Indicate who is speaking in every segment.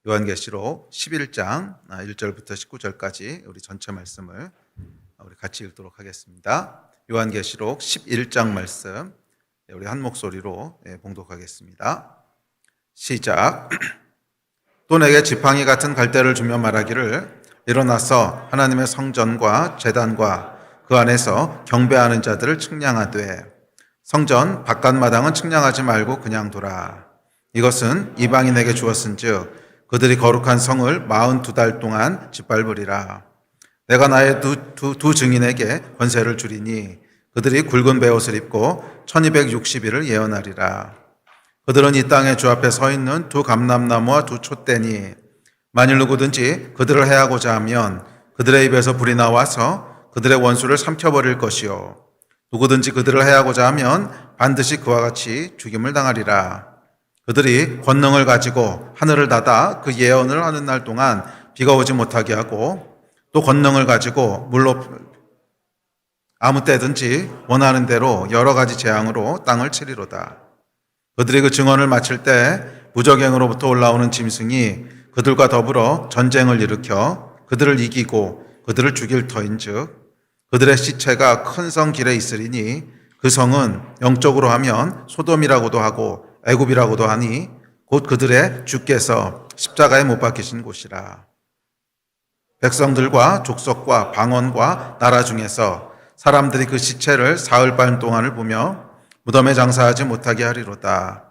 Speaker 1: 요한계시록 11장 1절부터 19절까지 우리 전체 말씀을 우리 같이 읽도록 하겠습니다. 요한계시록 11장 말씀 우리 한 목소리로 봉독하겠습니다. 시작. 또 내게 지팡이 같은 갈대를 주며 말하기를 일어나서 하나님의 성전과 제단과 그 안에서 경배하는 자들을 측량하되 성전 바깥마당은 측량하지 말고 그냥 두라. 이것은 이방인에게 주었은즉 그들이 거룩한 성을 42달 동안 짓밟으리라. 내가 나의 두 증인에게 권세를 주리니 그들이 굵은 베옷을 입고 1260일을 예언하리라. 그들은 이 땅에 주 앞에 서 있는 두 감람나무와 두 촛대니 만일 누구든지 그들을 해하고자 하면 그들의 입에서 불이 나와서 그들의 원수를 삼켜버릴 것이요 누구든지 그들을 해하고자 하면 반드시 그와 같이 죽임을 당하리라. 그들이 권능을 가지고 하늘을 닫아 그 예언을 하는 날 동안 비가 오지 못하게 하고 또 권능을 가지고 물로 아무 때든지 원하는 대로 여러 가지 재앙으로 땅을 치리로다. 그들이 그 증언을 마칠 때 무적행으로부터 올라오는 짐승이 그들과 더불어 전쟁을 일으켜 그들을 이기고 그들을 죽일 터인즉 그들의 시체가 큰 성 길에 있으리니 그 성은 영적으로 하면 소돔이라고도 하고 애굽이라고도 하니 곧 그들의 주께서 십자가에 못 박히신 곳이라. 백성들과 족속과 방언과 나라 중에서 사람들이 그 시체를 사흘반 동안을 보며 무덤에 장사하지 못하게 하리로다.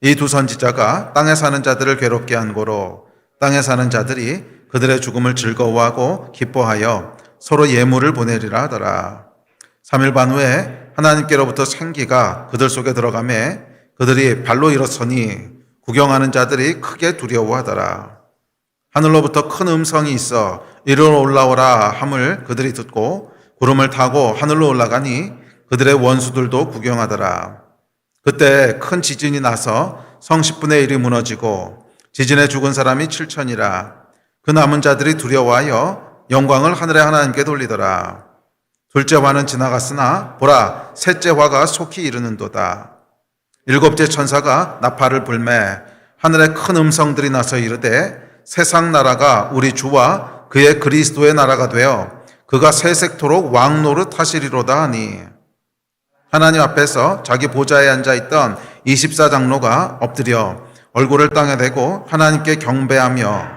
Speaker 1: 이 두 선지자가 땅에 사는 자들을 괴롭게 한 고로 땅에 사는 자들이 그들의 죽음을 즐거워하고 기뻐하여 서로 예물을 보내리라 하더라. 3일 반 후에 하나님께로부터 생기가 그들 속에 들어가매 그들이 발로 일어서니 구경하는 자들이 크게 두려워하더라. 하늘로부터 큰 음성이 있어 이리로 올라오라 함을 그들이 듣고 구름을 타고 하늘로 올라가니 그들의 원수들도 구경하더라. 그때 큰 지진이 나서 성 10분의 1이 무너지고 지진에 죽은 사람이 7천이라. 그 남은 자들이 두려워하여 영광을 하늘의 하나님께 돌리더라. 둘째 화는 지나갔으나 보라 셋째 화가 속히 이르는도다. 일곱째 천사가 나팔을 불매 하늘에 큰 음성들이 나서 이르되 세상 나라가 우리 주와 그의 그리스도의 나라가 되어 그가 세색토록 왕노릇 하시리로다 하니 하나님 앞에서 자기 보좌에 앉아있던 24장로가 엎드려 얼굴을 땅에 대고 하나님께 경배하며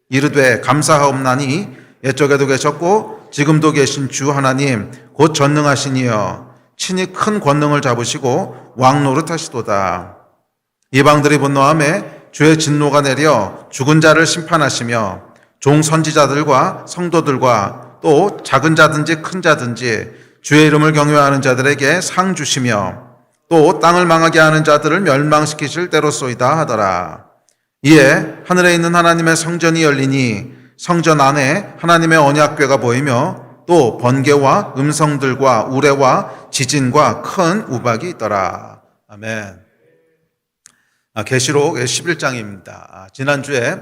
Speaker 1: 이르되 감사하옵나니 옛적에도 계셨고 지금도 계신 주 하나님 곧 전능하신 이여 친히 큰 권능을 잡으시고 왕노릇 하시도다. 이방들이 분노하매 주의 진노가 내려 죽은 자를 심판하시며 종 선지자들과 성도들과 또 작은 자든지 큰 자든지 주의 이름을 경외하는 자들에게 상 주시며 또 땅을 망하게 하는 자들을 멸망시키실 때로소이다 하더라. 이에 하늘에 있는 하나님의 성전이 열리니 성전 안에 하나님의 언약궤가 보이며 또 번개와 음성들과 우레와 지진과 큰 우박이 있더라. 아멘. 계시록 11장입니다. 지난주에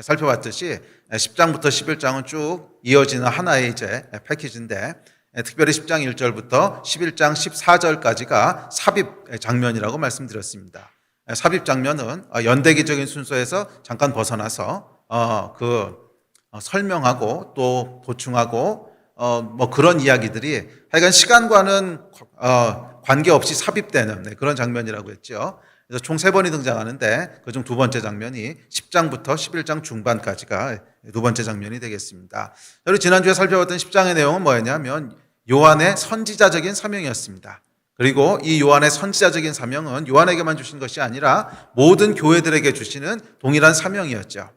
Speaker 1: 살펴봤듯이 10장부터 11장은 쭉 이어지는 하나의 이제 패키지인데 특별히 10장 1절부터 11장 14절까지가 삽입 장면이라고 말씀드렸습니다. 삽입 장면은 연대기적인 순서에서 잠깐 벗어나서 설명하고 또 보충하고 뭐 그런 이야기들이 하여간 시간과는 관계없이 삽입되는 그런 장면이라고 했죠. 그래서 총 3번이 등장하는데 그중 두 번째 장면이 10장부터 11장 중반까지가 두 번째 장면이 되겠습니다. 우리 지난주에 살펴봤던 10장의 내용은 뭐였냐면 요한의 선지자적인 사명이었습니다. 그리고 이 요한의 선지자적인 사명은 요한에게만 주신 것이 아니라 모든 교회들에게 주시는 동일한 사명이었죠.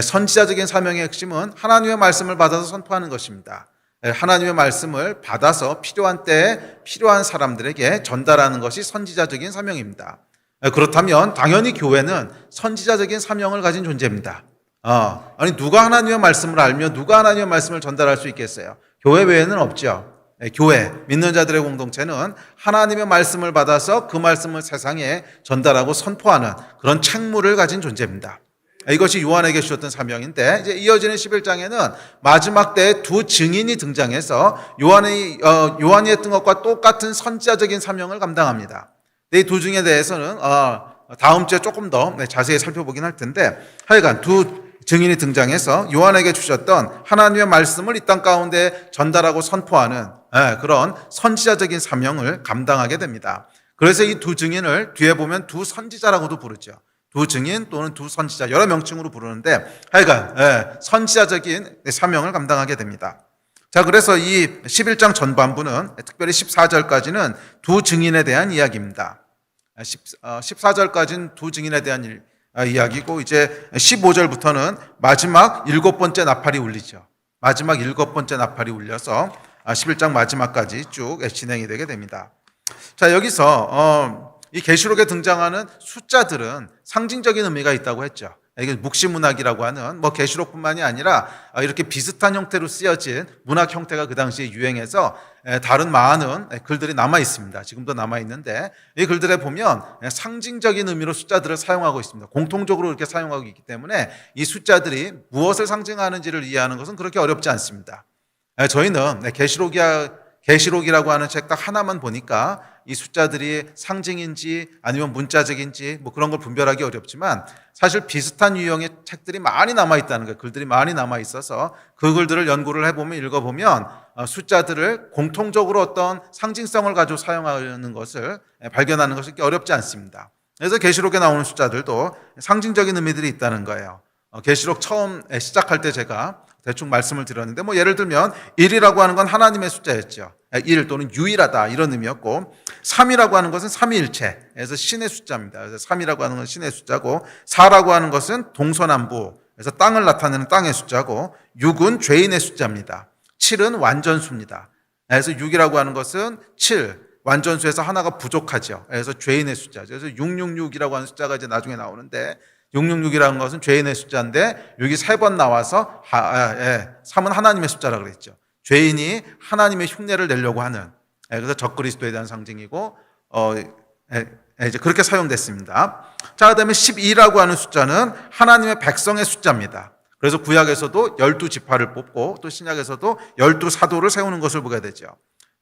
Speaker 1: 선지자적인 사명의 핵심은 하나님의 말씀을 받아서 선포하는 것입니다. 하나님의 말씀을 받아서 필요한 때에 필요한 사람들에게 전달하는 것이 선지자적인 사명입니다. 그렇다면 당연히 교회는 선지자적인 사명을 가진 존재입니다. 아니 누가 하나님의 말씀을 알며 누가 하나님의 말씀을 전달할 수 있겠어요? 교회 외에는 없죠. 교회, 믿는 자들의 공동체는 하나님의 말씀을 받아서 그 말씀을 세상에 전달하고 선포하는 그런 책무를 가진 존재입니다. 이것이 요한에게 주셨던 사명인데 이제 이어지는 11장에는 마지막 때에 두 증인이 등장해서 요한이 했던 것과 똑같은 선지자적인 사명을 감당합니다. 이 두 증인에 대해서는 다음 주에 조금 더 자세히 살펴보긴 할 텐데, 하여간 두 증인이 등장해서 요한에게 주셨던 하나님의 말씀을 이 땅 가운데 전달하고 선포하는 그런 선지자적인 사명을 감당하게 됩니다. 그래서 이 두 증인을 뒤에 보면 두 선지자라고도 부르죠. 두 증인 또는 두 선지자, 여러 명칭으로 부르는데 하여간 선지자적인 사명을 감당하게 됩니다. 자, 그래서 이 11장 전반부는 특별히 14절까지는 두 증인에 대한 이야기입니다. 14절까지는 두 증인에 대한 이야기고, 이제 15절부터는 마지막 7번째 나팔이 울리죠. 마지막 7번째 나팔이 울려서 11장 마지막까지 쭉 진행이 되게 됩니다. 자, 여기서 이 계시록에 등장하는 숫자들은 상징적인 의미가 있다고 했죠. 이게 묵시문학이라고 하는 계시록뿐만이 아니라 이렇게 비슷한 형태로 쓰여진 문학 형태가 그 당시에 유행해서 다른 많은 글들이 남아 있습니다. 지금도 남아 있는데 이 글들에 보면 상징적인 의미로 숫자들을 사용하고 있습니다. 공통적으로 이렇게 사용하고 있기 때문에 이 숫자들이 무엇을 상징하는지를 이해하는 것은 그렇게 어렵지 않습니다. 저희는 계시록이라고 하는 책 딱 하나만 보니까 이 숫자들이 상징인지 아니면 문자적인지 그런 걸 분별하기 어렵지만, 사실 비슷한 유형의 책들이 많이 남아있다는 거예요. 글들이 많이 남아있어서 그 글들을 연구를 해보면, 읽어보면 숫자들을 공통적으로 어떤 상징성을 가지고 사용하는 것을 발견하는 것이 어렵지 않습니다. 그래서 계시록에 나오는 숫자들도 상징적인 의미들이 있다는 거예요. 계시록 처음 시작할 때 제가 대충 말씀을 드렸는데, 예를 들면 1이라고 하는 건 하나님의 숫자였죠. 1 또는 유일하다 이런 의미였고, 3이라고 하는 것은 삼위일체에서 신의 숫자입니다. 그래서 3이라고 하는 건 신의 숫자고, 4라고 하는 것은 동서남부, 그래서 땅을 나타내는 땅의 숫자고, 6은 죄인의 숫자입니다. 7은 완전수입니다. 그래서 6이라고 하는 것은 7, 완전수에서 하나가 부족하죠. 그래서 죄인의 숫자죠. 그래서 666이라고 하는 숫자가 이제 나중에 나오는데, 666이라는 것은 죄인의 숫자인데 6이 3번 나와서 3은 하나님의 숫자라고 그랬죠. 죄인이 하나님의 흉내를 내려고 하는, 그래서 적그리스도에 대한 상징이고 이제 그렇게 사용됐습니다. 자, 그다음에 12라고 하는 숫자는 하나님의 백성의 숫자입니다. 그래서 구약에서도 12지파를 뽑고 또 신약에서도 12사도를 세우는 것을 보게 되죠.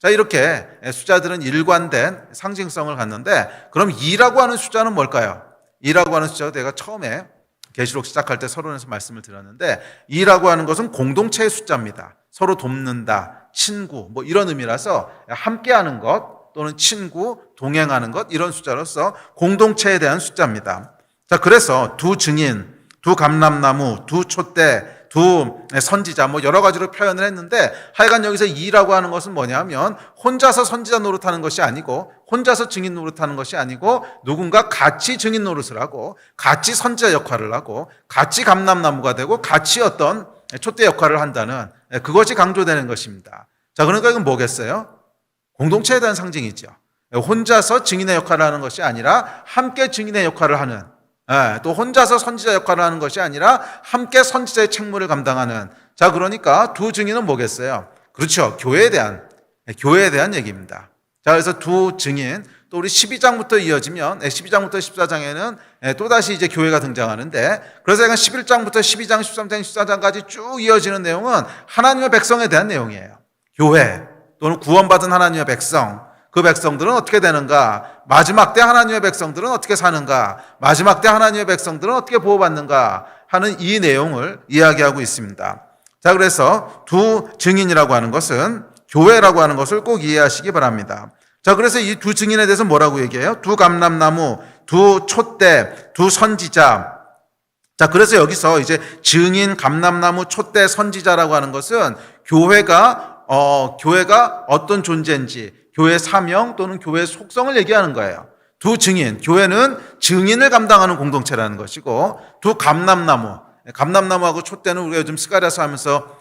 Speaker 1: 자, 이렇게 숫자들은 일관된 상징성을 갖는데, 그럼 2라고 하는 숫자는 뭘까요? 2라고 하는 숫자가 내가 처음에 계시록 시작할 때 서론에서 말씀을 드렸는데, 2라고 하는 것은 공동체의 숫자입니다. 서로 돕는다, 친구 이런 의미라서 함께하는 것 또는 친구, 동행하는 것, 이런 숫자로서 공동체에 대한 숫자입니다. 자, 그래서 두 증인, 두 감람나무, 두 촛대, 두 선지자 여러 가지로 표현을 했는데, 하여간 여기서 2라고 하는 것은 뭐냐면 혼자서 선지자 노릇하는 것이 아니고, 혼자서 증인 노릇하는 것이 아니고, 누군가 같이 증인 노릇을 하고 같이 선지자 역할을 하고 같이 감람나무가 되고 같이 어떤 촛대 역할을 한다는, 그것이 강조되는 것입니다. 자, 그러니까 이건 뭐겠어요? 공동체에 대한 상징이죠. 혼자서 증인의 역할을 하는 것이 아니라 함께 증인의 역할을 하는, 또 혼자서 선지자 역할을 하는 것이 아니라 함께 선지자의 책무를 감당하는. 자, 그러니까 두 증인은 뭐겠어요? 그렇죠. 교회에 대한 얘기입니다. 자, 그래서 두 증인, 또 우리 12장부터 이어지면 12장부터 14장에는 또다시 이제 교회가 등장하는데, 그래서 약간 11장부터 12장, 13장, 14장까지 쭉 이어지는 내용은 하나님의 백성에 대한 내용이에요. 교회 또는 구원받은 하나님의 백성, 그 백성들은 어떻게 되는가? 마지막 때 하나님의 백성들은 어떻게 사는가? 마지막 때 하나님의 백성들은 어떻게 보호받는가? 하는 이 내용을 이야기하고 있습니다. 자, 그래서 두 증인이라고 하는 것은 교회라고 하는 것을 꼭 이해하시기 바랍니다. 자, 그래서 이 두 증인에 대해서 뭐라고 얘기해요? 두 감람나무, 두 촛대, 두 선지자. 자, 그래서 여기서 이제 증인, 감람나무, 촛대, 선지자라고 하는 것은 교회가 어떤 존재인지, 교회의 사명 또는 교회의 속성을 얘기하는 거예요. 두 증인, 교회는 증인을 감당하는 공동체라는 것이고, 두 감람나무, 감람나무하고 촛대는 우리가 요즘 스가랴서 하면서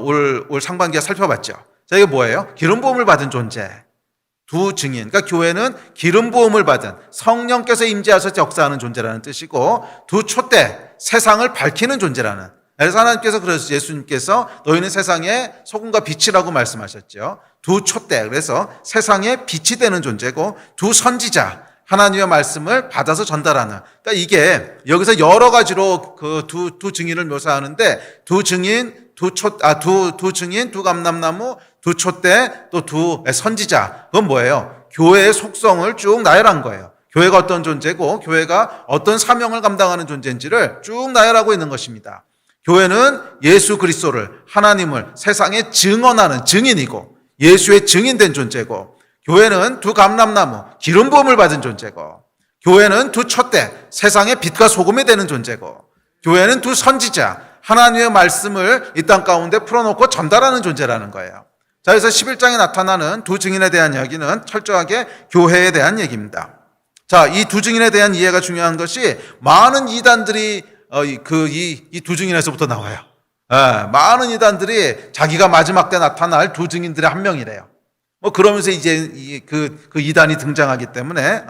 Speaker 1: 올 상반기에 살펴봤죠. 자, 이게 뭐예요? 기름 부음을 받은 존재. 두 증인, 그러니까 교회는 기름 부음을 받은 성령께서 임재하셔서 역사하는 존재라는 뜻이고, 두 촛대, 세상을 밝히는 존재라는. 그래서 하나님께서, 그래서 예수님께서 너희는 세상의 소금과 빛이라고 말씀하셨죠. 두 촛대, 그래서 세상의 빛이 되는 존재고, 두 선지자, 하나님의 말씀을 받아서 전달하는. 그러니까 이게 여기서 여러 가지로 그 두 증인을 묘사하는데, 두 증인, 두 증인, 두 감람나무, 두 촛대, 또 두 선지자. 그건 뭐예요? 교회의 속성을 쭉 나열한 거예요. 교회가 어떤 존재고 교회가 어떤 사명을 감당하는 존재인지를 쭉 나열하고 있는 것입니다. 교회는 예수 그리스도를, 하나님을 세상에 증언하는 증인이고 예수의 증인된 존재고, 교회는 두 감람나무, 기름 부음을 받은 존재고, 교회는 두 촛대, 세상의 빛과 소금이 되는 존재고, 교회는 두 선지자, 하나님의 말씀을 이 땅 가운데 풀어놓고 전달하는 존재라는 거예요. 자, 그래서 11장에 나타나는 두 증인에 대한 이야기는 철저하게 교회에 대한 얘기입니다. 자, 이 두 증인에 대한 이해가 중요한 것이 많은 이단들이 이 두 증인에서부터 나와요. 많은 이단들이 자기가 마지막 때 나타날 두 증인들의 한 명이래요. 그러면서 이제 그 이단이 등장하기 때문에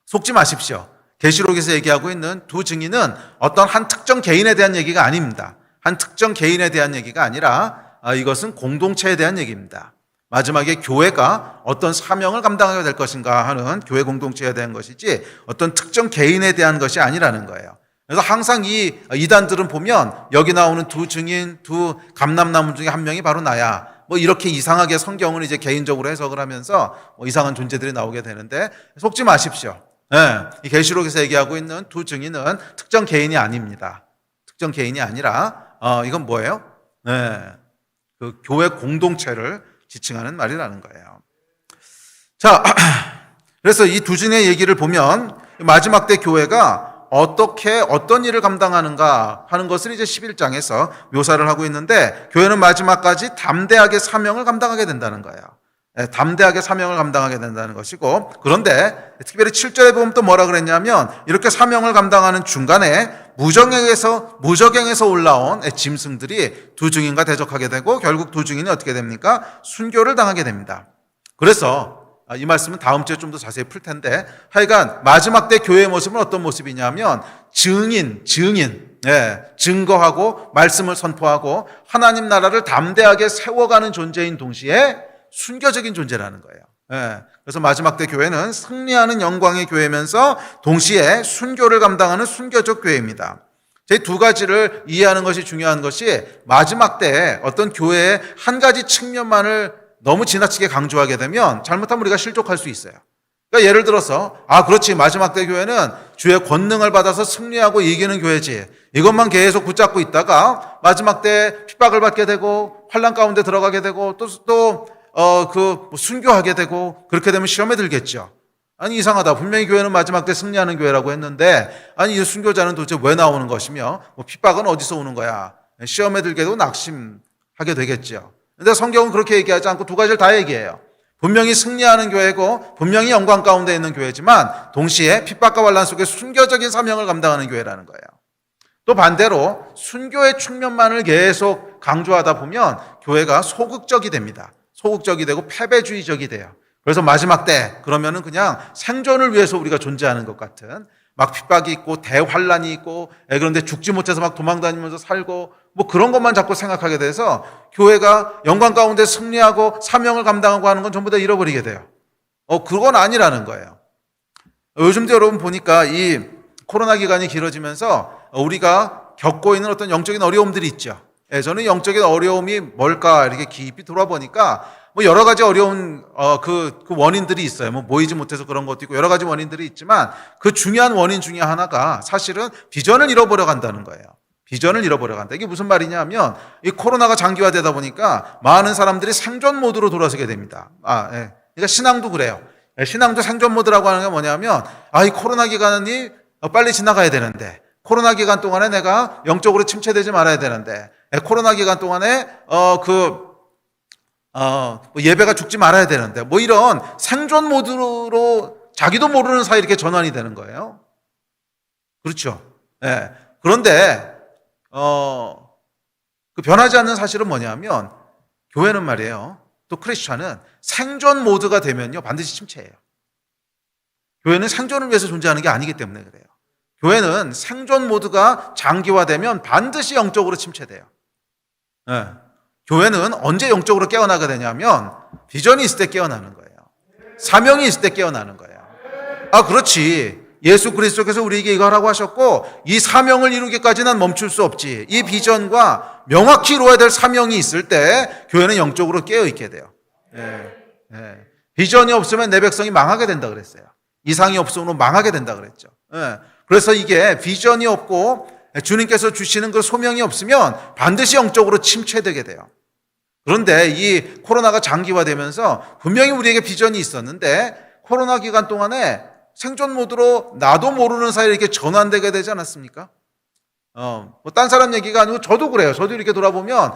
Speaker 1: 속지 마십시오. 계시록에서 얘기하고 있는 두 증인은 어떤 한 특정 개인에 대한 얘기가 아닙니다. 한 특정 개인에 대한 얘기가 아니라 이것은 공동체에 대한 얘기입니다. 마지막에 교회가 어떤 사명을 감당하게 될 것인가 하는 교회 공동체에 대한 것이지 어떤 특정 개인에 대한 것이 아니라는 거예요. 그래서 항상 이 이단들은 보면 여기 나오는 두 증인, 두 감람나무 중에 한 명이 바로 나야. 이렇게 이상하게 성경을 이제 개인적으로 해석을 하면서 이상한 존재들이 나오게 되는데 속지 마십시오. 이 계시록에서 얘기하고 있는 두 증인은 특정 개인이 아닙니다. 특정 개인이 아니라 이건 뭐예요? 그 교회 공동체를 지칭하는 말이라는 거예요. 자, 그래서 이 두 증인의 얘기를 보면 마지막 때 교회가 어떻게 어떤 일을 감당하는가 하는 것을 이제 11장에서 묘사를 하고 있는데, 교회는 마지막까지 담대하게 사명을 감당하게 된다는 거예요. 담대하게 사명을 감당하게 된다는 것이고, 그런데 특별히 7절에 보면 또 뭐라 그랬냐면, 이렇게 사명을 감당하는 중간에 무적행에서 올라온 짐승들이 두 증인과 대적하게 되고, 결국 두 증인이 어떻게 됩니까? 순교를 당하게 됩니다. 그래서 이 말씀은 다음 주에 좀 더 자세히 풀 텐데, 하여간 마지막 때 교회의 모습은 어떤 모습이냐면 증인, 증거하고 말씀을 선포하고 하나님 나라를 담대하게 세워가는 존재인 동시에 순교적인 존재라는 거예요. 그래서 마지막 때 교회는 승리하는 영광의 교회면서 동시에 순교를 감당하는 순교적 교회입니다. 제 두 가지를 이해하는 것이 중요한 것이, 마지막 때 어떤 교회의 한 가지 측면만을 너무 지나치게 강조하게 되면 잘못하면 우리가 실족할 수 있어요. 그러니까 예를 들어서 그렇지, 마지막 때 교회는 주의 권능을 받아서 승리하고 이기는 교회지, 이것만 계속 붙잡고 있다가 마지막 때 핍박을 받게 되고 환난 가운데 들어가게 되고 또 순교하게 되고 그렇게 되면 시험에 들겠죠. 아니, 이상하다. 분명히 교회는 마지막 때 승리하는 교회라고 했는데, 아니, 이 순교자는 도대체 왜 나오는 것이며 핍박은 어디서 오는 거야? 시험에 들게 되고 낙심하게 되겠죠. 근데 성경은 그렇게 얘기하지 않고 두 가지를 다 얘기해요. 분명히 승리하는 교회고 분명히 영광 가운데 있는 교회지만 동시에 핍박과 환난 속에 순교적인 사명을 감당하는 교회라는 거예요. 또 반대로 순교의 측면만을 계속 강조하다 보면 교회가 소극적이 됩니다. 소극적이 되고 패배주의적이 돼요. 그래서 마지막 때 그러면은 그냥 생존을 위해서 우리가 존재하는 것 같은, 막 핍박이 있고 대환란이 있고, 그런데 죽지 못해서 막 도망다니면서 살고 그런 것만 자꾸 생각하게 돼서 교회가 영광 가운데 승리하고 사명을 감당하고 하는 건 전부 다 잃어버리게 돼요. 그건 아니라는 거예요. 요즘도 여러분 보니까 이 코로나 기간이 길어지면서 우리가 겪고 있는 어떤 영적인 어려움들이 있죠. 저는 영적인 어려움이 뭘까 이렇게 깊이 돌아보니까 여러 가지 어려운 그 원인들이 있어요. 모이지 못해서 그런 것도 있고 여러 가지 원인들이 있지만, 그 중요한 원인 중에 하나가 사실은 비전을 잃어버려 간다는 거예요. 비전을 잃어버려 간다. 이게 무슨 말이냐면, 이 코로나가 장기화되다 보니까 많은 사람들이 생존 모드로 돌아서게 됩니다. 그러니까 신앙도 그래요. 신앙도 생존 모드라고 하는 게 뭐냐면, 이 코로나 기간이 빨리 지나가야 되는데, 코로나 기간 동안에 내가 영적으로 침체되지 말아야 되는데, 코로나 기간 동안에 예배가 죽지 말아야 되는데, 이런 생존 모드로 자기도 모르는 사이 이렇게 전환이 되는 거예요. 그렇죠. 그런데 그 변하지 않는 사실은 뭐냐면, 교회는 말이에요, 또 크리스찬은 생존 모드가 되면요 반드시 침체해요. 교회는 생존을 위해서 존재하는 게 아니기 때문에 그래요. 교회는 생존 모드가 장기화되면 반드시 영적으로 침체돼요. 교회는 언제 영적으로 깨어나게 되냐면 비전이 있을 때 깨어나는 거예요. 사명이 있을 때 깨어나는 거예요. 그렇지. 예수 그리스도께서 우리에게 이거 하라고 하셨고 이 사명을 이루기까지는 멈출 수 없지. 이 비전과 명확히 이루어야 될 사명이 있을 때 교회는 영적으로 깨어있게 돼요. 비전이 없으면 내 백성이 망하게 된다 그랬어요. 이상이 없으면 망하게 된다 그랬죠. 예. 그래서 이게 비전이 없고 주님께서 주시는 그 소명이 없으면 반드시 영적으로 침체되게 돼요. 그런데 이 코로나가 장기화되면서 분명히 우리에게 비전이 있었는데 코로나 기간 동안에 생존 모드로 나도 모르는 사이에 이렇게 전환되게 되지 않았습니까? 딴 사람 얘기가 아니고 저도 그래요. 저도 이렇게 돌아보면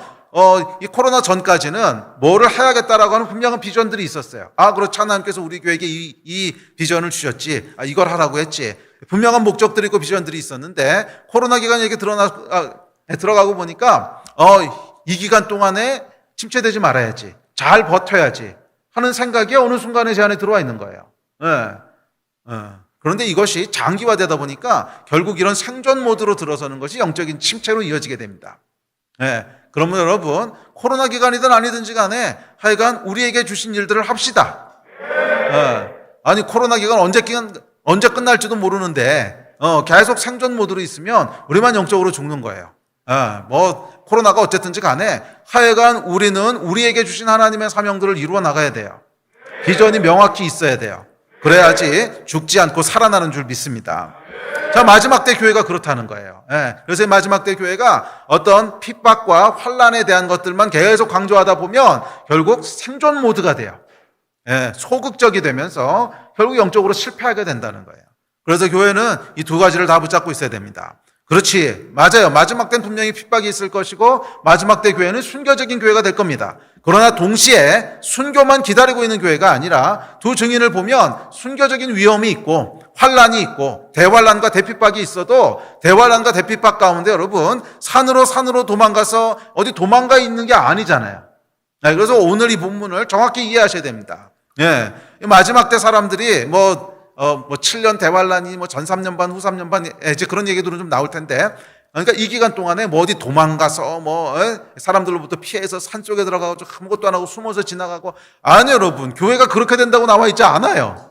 Speaker 1: 이 코로나 전까지는 뭐를 해야겠다라고 하는 분명한 비전들이 있었어요. 그렇지, 하나님께서 우리 교회에게 이 비전을 주셨지. 이걸 하라고 했지. 분명한 목적들이 있고 비전들이 있었는데 코로나 기간에 이렇게 들어가고 보니까 이 기간 동안에 침체되지 말아야지, 잘 버텨야지 하는 생각이 어느 순간에 제 안에 들어와 있는 거예요. 그런데 이것이 장기화되다 보니까 결국 이런 생존 모드로 들어서는 것이 영적인 침체로 이어지게 됩니다. 그러면 여러분, 코로나 기간이든 아니든지 간에 하여간 우리에게 주신 일들을 합시다. 아니, 코로나 기간 언제 끝날지도 모르는데 계속 생존 모드로 있으면 우리만 영적으로 죽는 거예요. 코로나가 어쨌든지 간에 하여간 우리는 우리에게 주신 하나님의 사명들을 이루어 나가야 돼요. 비전이 명확히 있어야 돼요. 그래야지 죽지 않고 살아나는 줄 믿습니다. 자, 마지막 때 교회가 그렇다는 거예요. 그래서 이 마지막 때 교회가 어떤 핍박과 환난에 대한 것들만 계속 강조하다 보면 결국 생존 모드가 돼요. 소극적이 되면서 결국 영적으로 실패하게 된다는 거예요. 그래서 교회는 이 두 가지를 다 붙잡고 있어야 됩니다. 그렇지, 맞아요. 마지막 때는 분명히 핍박이 있을 것이고 마지막 때 교회는 순교적인 교회가 될 겁니다. 그러나 동시에 순교만 기다리고 있는 교회가 아니라 두 증인을 보면 순교적인 위험이 있고 환란이 있고 대환란과 대핍박이 있어도 대환란과 대핍박 가운데 여러분 산으로 도망가서 어디 도망가 있는 게 아니잖아요. 그래서 오늘 이 본문을 정확히 이해하셔야 됩니다. 마지막 때 사람들이 7년 대환란이 전 3년 반, 후 3년 반, 이제 그런 얘기들은 좀 나올 텐데, 그러니까 이 기간 동안에 어디 도망가서 사람들로부터 피해서 산속에 들어가고 아무것도 안 하고 숨어서 지나가고, 아니요, 여러분. 교회가 그렇게 된다고 나와 있지 않아요.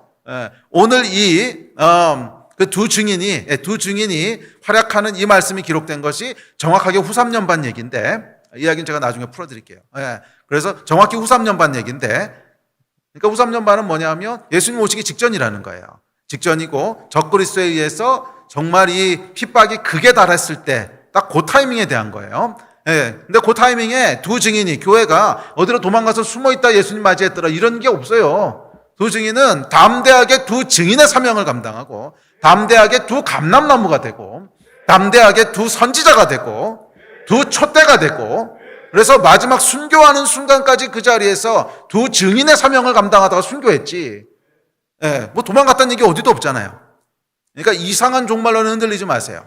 Speaker 1: 오늘 그 두 증인이 활약하는 이 말씀이 기록된 것이 정확하게 후 3년 반 얘기인데, 이야기는 제가 나중에 풀어드릴게요. 그래서 정확히 후 3년 반 얘기인데, 그러니까 후 3년 반은 뭐냐면 예수님 오시기 직전이라는 거예요. 직전이고 적그리스도에 의해서 정말 이 핍박이 극에 달했을 때 딱 그 타이밍에 대한 거예요. 근데 그 타이밍에 두 증인이 교회가 어디로 도망가서 숨어있다 예수님 맞이했더라 이런 게 없어요. 두 증인은 담대하게 두 증인의 사명을 감당하고 담대하게 두 감람나무가 되고 담대하게 두 선지자가 되고 두 촛대가 되고 그래서 마지막 순교하는 순간까지 그 자리에서 두 증인의 사명을 감당하다가 순교했지. 도망갔다는 얘기 어디도 없잖아요. 그러니까 이상한 종말로는 흔들리지 마세요.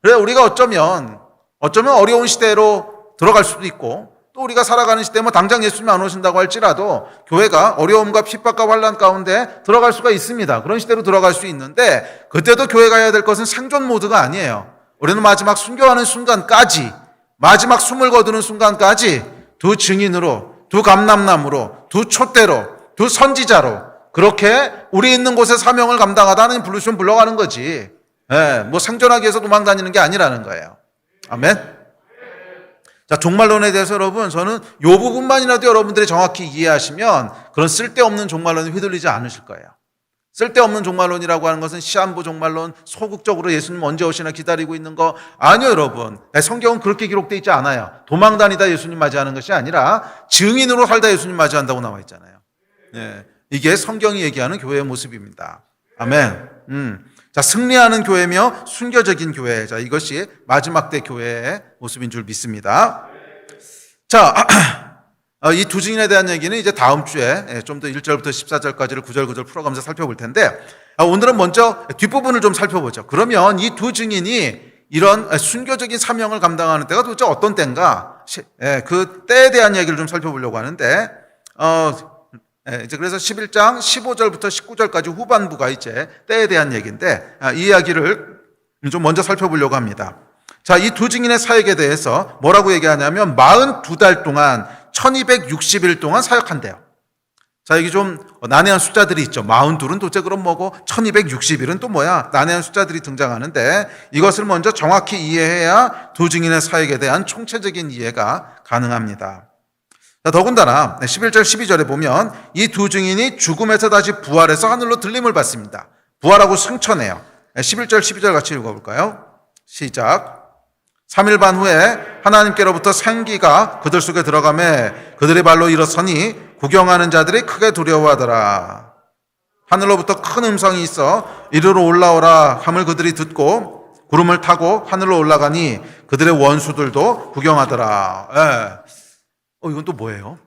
Speaker 1: 그래 우리가 어쩌면 어려운 시대로 들어갈 수도 있고 또 우리가 살아가는 시대 당장 예수님이 안 오신다고 할지라도 교회가 어려움과 핍박과 환난 가운데 들어갈 수가 있습니다. 그런 시대로 들어갈 수 있는데 그때도 교회가 해야 될 것은 생존 모드가 아니에요. 우리는 마지막 순교하는 순간까지 마지막 숨을 거두는 순간까지 두 증인으로, 두 감람나무로, 두 촛대로, 두 선지자로 그렇게 우리 있는 곳에 사명을 감당하다 하나님 부르시면 불러가는 거지. 생존하기 위해서 도망다니는 게 아니라는 거예요. 아멘. 자, 종말론에 대해서 여러분 저는 요 부분만이라도 여러분들이 정확히 이해하시면 그런 쓸데없는 종말론에 휘둘리지 않으실 거예요. 쓸데없는 종말론이라고 하는 것은 시한부 종말론, 소극적으로 예수님 언제 오시나 기다리고 있는 거 아니요 여러분. 성경은 그렇게 기록되어 있지 않아요. 도망다니다 예수님 맞이하는 것이 아니라 증인으로 살다 예수님 맞이한다고 나와 있잖아요. 이게 성경이 얘기하는 교회의 모습입니다. 아멘. 자, 승리하는 교회며 순교적인 교회. 자, 이것이 마지막 때 교회의 모습인 줄 믿습니다. 자, 이 두 증인에 대한 얘기는 이제 다음 주에 좀 더 1절부터 14절까지를 구절구절 풀어가면서 살펴볼 텐데 오늘은 먼저 뒷부분을 좀 살펴보죠. 그러면 이 두 증인이 이런 순교적인 사명을 감당하는 때가 도대체 어떤 때인가? 그 때에 대한 얘기를 좀 살펴보려고 하는데 이제 그래서 11장 15절부터 19절까지 후반부가 이제 때에 대한 얘기인데 이 이야기를 좀 먼저 살펴보려고 합니다. 자, 이 두 증인의 사역에 대해서 뭐라고 얘기하냐면 42달 동안 1260일 동안 사역한대요. 자, 여기 좀 난해한 숫자들이 있죠. 42은 도대체 그럼 뭐고 1260일은 또 뭐야? 난해한 숫자들이 등장하는데 이것을 먼저 정확히 이해해야 두 증인의 사역에 대한 총체적인 이해가 가능합니다. 자, 더군다나 11절 12절에 보면 이 두 증인이 죽음에서 다시 부활해서 하늘로 들림을 받습니다. 부활하고 승천해요. 11절 12절 같이 읽어볼까요? 시작. 3일 반 후에 하나님께로부터 생기가 그들 속에 들어가매 그들의 발로 일어서니 구경하는 자들이 크게 두려워하더라. 하늘로부터 큰 음성이 있어 이리로 올라오라 함을 그들이 듣고 구름을 타고 하늘로 올라가니 그들의 원수들도 구경하더라. 이건 또 뭐예요?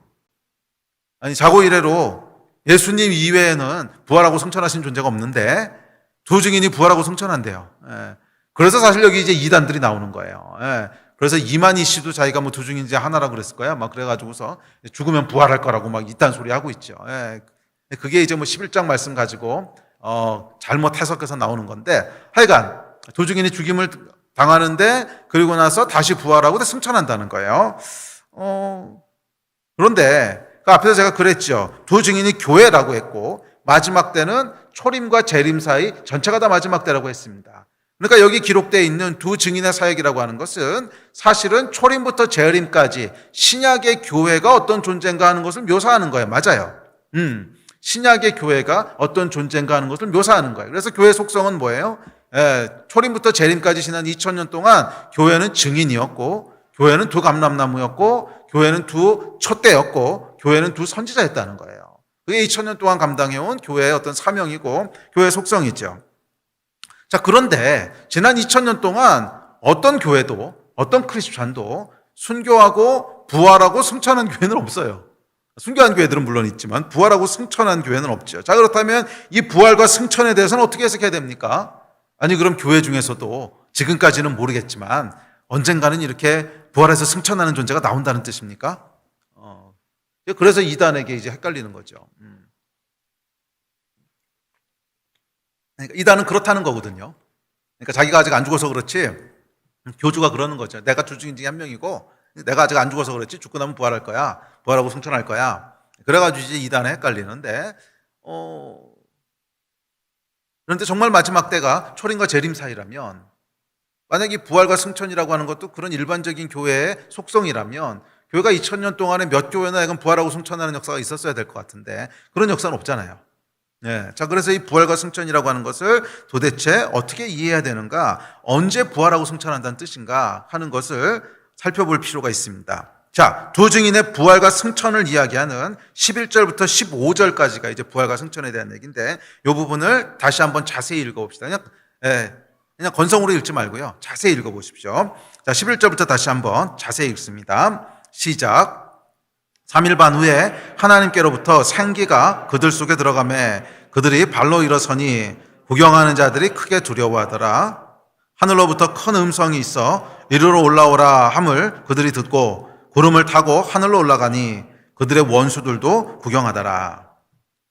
Speaker 1: 아니, 자고 이래로 예수님 이외에는 부활하고 승천하신 존재가 없는데 두 증인이 부활하고 승천한대요. 그래서 사실 여기 이제 이단들이 나오는 거예요. 그래서 이만희 씨도 자기가 뭐 두 증인 중에 하나라고 그랬을 거야. 막 그래가지고서 죽으면 부활할 거라고 막 이딴 소리 하고 있죠. 그게 이제 뭐 11장 말씀 가지고 잘못 해석해서 나오는 건데, 하여간 두 증인이 죽임을 당하는데 그리고 나서 다시 부활하고 승천한다는 거예요. 그런데 그 앞에서 제가 그랬죠. 두 증인이 교회라고 했고 마지막 때는 초림과 재림 사이 전체가 다 마지막 때라고 했습니다. 그러니까 여기 기록되어 있는 두 증인의 사역이라고 하는 것은 사실은 초림부터 재림까지 신약의 교회가 어떤 존재인가 하는 것을 묘사하는 거예요. 맞아요. 신약의 교회가 어떤 존재인가 하는 것을 묘사하는 거예요. 그래서 교회 속성은 뭐예요? 초림부터 재림까지 지난 2000년 동안 교회는 증인이었고, 교회는 두 감람나무였고, 교회는 두 촛대였고, 교회는 두 선지자였다는 거예요. 그게 2000년 동안 감당해온 교회의 어떤 사명이고 교회의 속성이죠. 자, 그런데 지난 2000년 동안 어떤 교회도 어떤 크리스찬도 순교하고 부활하고 승천한 교회는 없어요. 순교한 교회들은 물론 있지만 부활하고 승천한 교회는 없죠. 자, 그렇다면 이 부활과 승천에 대해서는 어떻게 해석해야 됩니까? 아니, 그럼 교회 중에서도 지금까지는 모르겠지만 언젠가는 이렇게 부활해서 승천하는 존재가 나온다는 뜻입니까? 그래서 이단에게 이제 헷갈리는 거죠. 그러니까 이단은 그렇다는 거거든요. 그러니까 자기가 아직 안 죽어서 그렇지, 교주가 그러는 거죠. 내가 두 증인 중에 한 명이고 내가 아직 안 죽어서 그렇지 죽고 나면 부활할 거야. 부활하고 승천할 거야. 그래가지고 이제 이단에 헷갈리는데, 그런데 정말 마지막 때가 초림과 재림 사이라면, 만약에 부활과 승천이라고 하는 것도 그런 일반적인 교회의 속성이라면 교회가 2000년 동안에 몇 교회나 이건 부활하고 승천하는 역사가 있었어야 될 것 같은데 그런 역사는 없잖아요. 자, 그래서 이 부활과 승천이라고 하는 것을 도대체 어떻게 이해해야 되는가, 언제 부활하고 승천한다는 뜻인가 하는 것을 살펴볼 필요가 있습니다. 자, 두 증인의 부활과 승천을 이야기하는 11절부터 15절까지가 이제 부활과 승천에 대한 얘기인데 이 부분을 다시 한번 자세히 읽어봅시다. 그냥 건성으로 읽지 말고요. 자세히 읽어보십시오. 자, 11절부터 다시 한번 자세히 읽습니다. 시작. 3일 반 후에 하나님께로부터 생기가 그들 속에 들어가매 그들이 발로 일어서니 구경하는 자들이 크게 두려워하더라. 하늘로부터 큰 음성이 있어 이리로 올라오라 함을 그들이 듣고 구름을 타고 하늘로 올라가니 그들의 원수들도 구경하더라.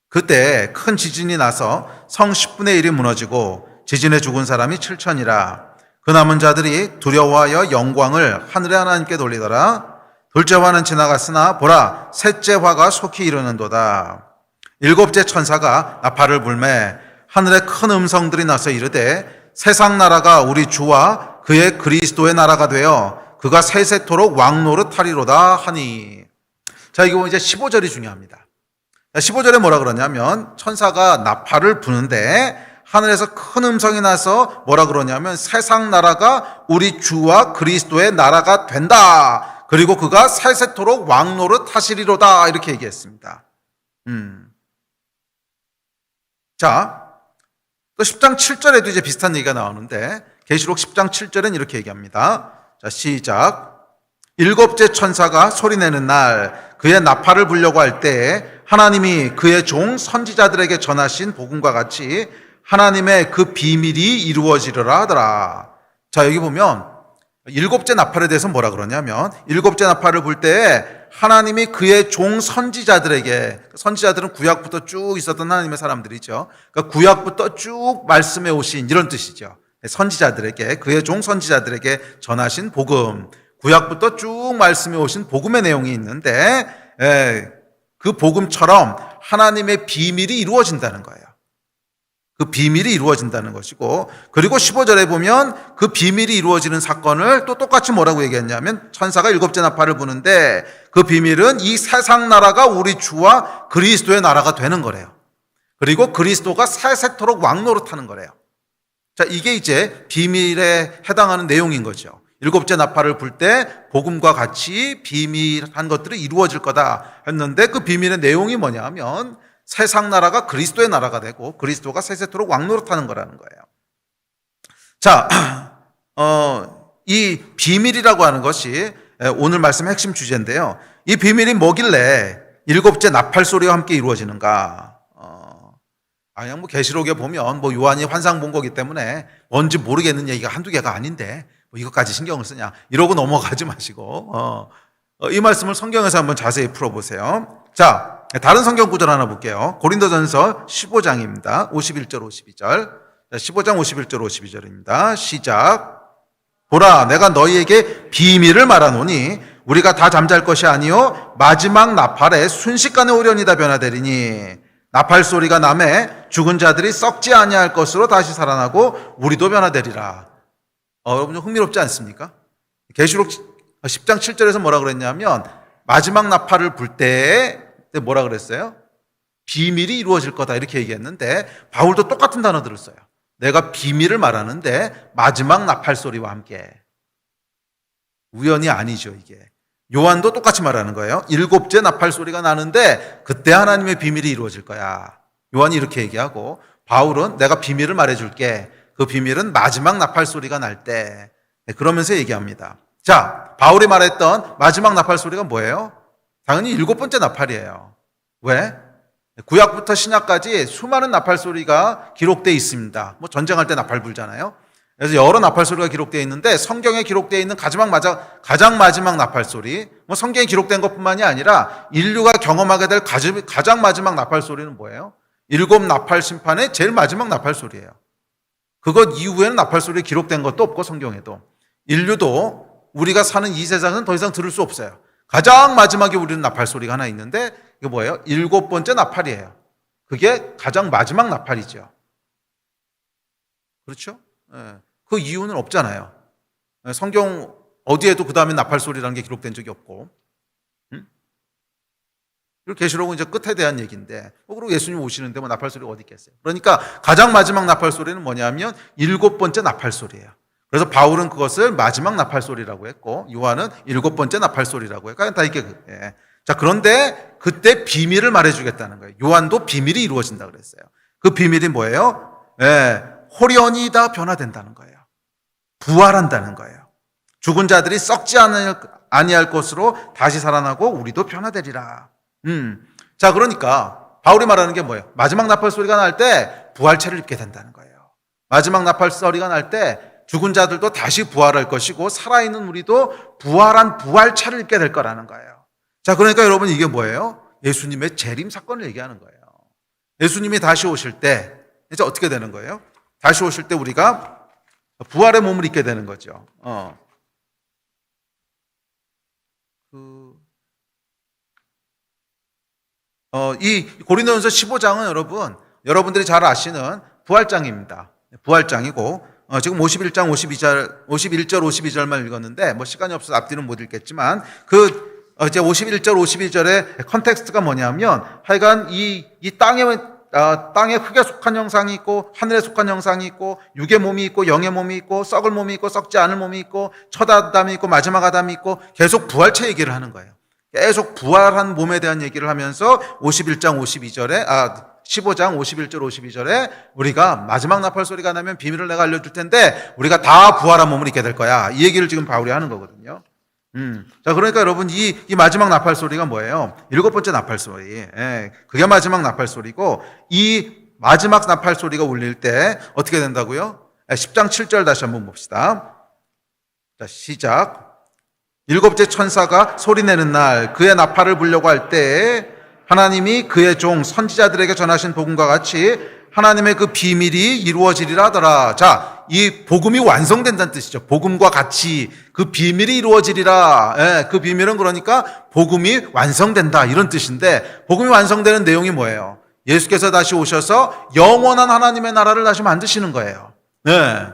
Speaker 1: 그때 큰 지진이 나서 성 10분의 1이 무너지고 지진에 죽은 사람이 7천이라. 그 남은 자들이 두려워하여 영광을 하늘의 하나님께 돌리더라. 둘째 화는 지나갔으나 보라, 셋째 화가 속히 이르는도다. 일곱째 천사가 나팔을 불매 하늘에 큰 음성들이 나서 이르되 세상 나라가 우리 주와 그의 그리스도의 나라가 되어 그가 세세토록 왕노릇 하리로다 하니. 자, 이거 이제 15절이 중요합니다. 15절에 뭐라 그러냐면 천사가 나팔을 부는데 하늘에서 큰 음성이 나서 뭐라 그러냐면 세상 나라가 우리 주와 그리스도의 나라가 된다. 그리고 그가 세세토록 왕노릇 하시리로다. 이렇게 얘기했습니다. 자, 또 10장 7절에도 이제 비슷한 얘기가 나오는데 계시록 10장 7절엔 이렇게 얘기합니다. 자, 시작. 일곱째 천사가 소리내는 날 그의 나팔을 불려고 할 때에 하나님이 그의 종 선지자들에게 전하신 복음과 같이 하나님의 그 비밀이 이루어지리라 하더라. 자, 여기 보면 일곱째 나팔에 대해서 뭐라 그러냐면 일곱째 나팔을 불 때에 하나님이 그의 종 선지자들에게, 선지자들은 구약부터 쭉 있었던 하나님의 사람들이죠. 그러니까 구약부터 쭉 말씀해 오신 이런 뜻이죠. 선지자들에게, 그의 종 선지자들에게 전하신 복음, 구약부터 쭉 말씀해 오신 복음의 내용이 있는데 그 복음처럼 하나님의 비밀이 이루어진다는 거예요. 그 비밀이 이루어진다는 것이고, 그리고 15절에 보면 그 비밀이 이루어지는 사건을 또 똑같이 뭐라고 얘기했냐면 천사가 7째 나팔을 부는데 그 비밀은 이 세상 나라가 우리 주와 그리스도의 나라가 되는 거래요. 그리고 그리스도가 세세토록 왕노릇하는 거래요. 자, 이게 이제 비밀에 해당하는 내용인 거죠. 7째 나팔을 불 때 복음과 같이 비밀한 것들이 이루어질 거다 했는데 그 비밀의 내용이 뭐냐 하면 세상 나라가 그리스도의 나라가 되고 그리스도가 세세토록 왕노릇하는 거라는 거예요. 자, 이 비밀이라고 하는 것이 오늘 말씀의 핵심 주제인데요. 이 비밀이 뭐길래 7째 나팔 소리와 함께 이루어지는가? 그냥 뭐 계시록에 보면 뭐 요한이 환상 본 거기 때문에 뭔지 모르겠는 얘기가 한두 개가 아닌데 뭐 이것까지 신경을 쓰냐 이러고 넘어가지 마시고 이 말씀을 성경에서 한번 자세히 풀어보세요. 자, 다른 성경 구절 하나 볼게요. 고린도전서 15장입니다. 51절 52절. 15장 51절 52절입니다. 시작. 보라, 내가 너희에게 비밀을 말하노니 우리가 다 잠잘 것이 아니요 마지막 나팔에 순식간에 오려니다 변화되리니 나팔 소리가 나매 죽은 자들이 썩지 아니할 것으로 다시 살아나고 우리도 변화되리라. 여러분 좀 흥미롭지 않습니까? 계시록 10장 7절에서 뭐라 그랬냐면 마지막 나팔을 불 때에 뭐라 그랬어요? 비밀이 이루어질 거다 이렇게 얘기했는데 바울도 똑같은 단어들을 써요. 내가 비밀을 말하는데 마지막 나팔 소리와 함께. 우연이 아니죠 이게. 요한도 똑같이 말하는 거예요. 7째 나팔 소리가 나는데 그때 하나님의 비밀이 이루어질 거야. 요한이 이렇게 얘기하고 바울은 내가 비밀을 말해줄게. 그 비밀은 마지막 나팔 소리가 날 때. 그러면서 얘기합니다. 자, 바울이 말했던 마지막 나팔 소리가 뭐예요? 당연히 7번째 나팔이에요. 왜? 구약부터 신약까지 수많은 나팔 소리가 기록되어 있습니다. 뭐 전쟁할 때 나팔 불잖아요. 그래서 여러 나팔 소리가 기록되어 있는데 성경에 기록되어 있는 가장 마지막 나팔 소리, 뭐 성경에 기록된 것뿐만이 아니라 인류가 경험하게 될 가장 마지막 나팔 소리는 뭐예요? 7 나팔 심판의 제일 마지막 나팔 소리예요. 그것 이후에는 나팔 소리 기록된 것도 없고 성경에도. 인류도 우리가 사는 이 세상은 더 이상 들을 수 없어요. 가장 마지막에 우리는 나팔 소리가 하나 있는데 이게 뭐예요? 7번째 나팔이에요. 그게 가장 마지막 나팔이죠. 그렇죠? 그 이유는 없잖아요. 성경 어디에도 그 다음에 나팔 소리라는 게 기록된 적이 없고. 그리고 계시록은 이제 끝에 대한 얘기인데 그리고 예수님 오시는데 뭐 나팔 소리가 어디 있겠어요. 그러니까 가장 마지막 나팔 소리는 뭐냐면 7번째 나팔 소리예요. 그래서 바울은 그것을 마지막 나팔 소리라고 했고 요한은 7번째 나팔 소리라고 했고 다 이게 자, 그런데 그때 비밀을 말해주겠다는 거예요. 요한도 비밀이 이루어진다 그랬어요. 그 비밀이 뭐예요? 호련이 다 변화된다는 거예요. 부활한다는 거예요. 죽은 자들이 썩지 아니할 것으로 다시 살아나고 우리도 변화되리라. 자, 그러니까 바울이 말하는 게 뭐예요? 마지막 나팔 소리가 날 때 부활체를 입게 된다는 거예요. 마지막 나팔 소리가 날 때 죽은 자들도 다시 부활할 것이고 살아있는 우리도 부활한 부활체를 입게 될 거라는 거예요. 자, 그러니까 여러분 이게 뭐예요? 예수님의 재림 사건을 얘기하는 거예요. 예수님이 다시 오실 때 이제 어떻게 되는 거예요? 다시 오실 때 우리가 부활의 몸을 입게 되는 거죠. 이 고린도전서 15장은 여러분들이 잘 아시는 부활장입니다. 부활장이고 지금 51장 51절 52절만 읽었는데 뭐 시간이 없어서 앞뒤는 못 읽겠지만 이제 51절 52절의 컨텍스트가 뭐냐면 하여간 이 땅의 흙에 속한 형상이 있고 하늘에 속한 형상이 있고 육의 몸이 있고 영의 몸이 있고 썩을 몸이 있고 썩지 않을 몸이 있고 첫 아담이 있고 마지막 아담이 있고 계속 부활체 얘기를 하는 거예요. 계속 부활한 몸에 대한 얘기를 하면서 15장 51절 52절에 우리가 마지막 나팔 소리가 나면 비밀을 내가 알려줄 텐데 우리가 다 부활한 몸을 입게 될 거야. 이 얘기를 지금 바울이 하는 거거든요. 자, 그러니까 여러분 이 마지막 나팔 소리가 뭐예요? 7번째 나팔 소리. 그게 마지막 나팔 소리고 이 마지막 나팔 소리가 울릴 때 어떻게 된다고요? 10장 7절 다시 한번 봅시다. 자, 시작. 7째 천사가 소리내는 날 그의 나팔을 불려고 할 때 하나님이 그의 종 선지자들에게 전하신 복음과 같이 하나님의 그 비밀이 이루어지리라 하더라. 자, 이 복음이 완성된다는 뜻이죠. 복음과 같이 그 비밀이 이루어지리라. 그 비밀은 그러니까 복음이 완성된다 이런 뜻인데 복음이 완성되는 내용이 뭐예요? 예수께서 다시 오셔서 영원한 하나님의 나라를 다시 만드시는 거예요. 네.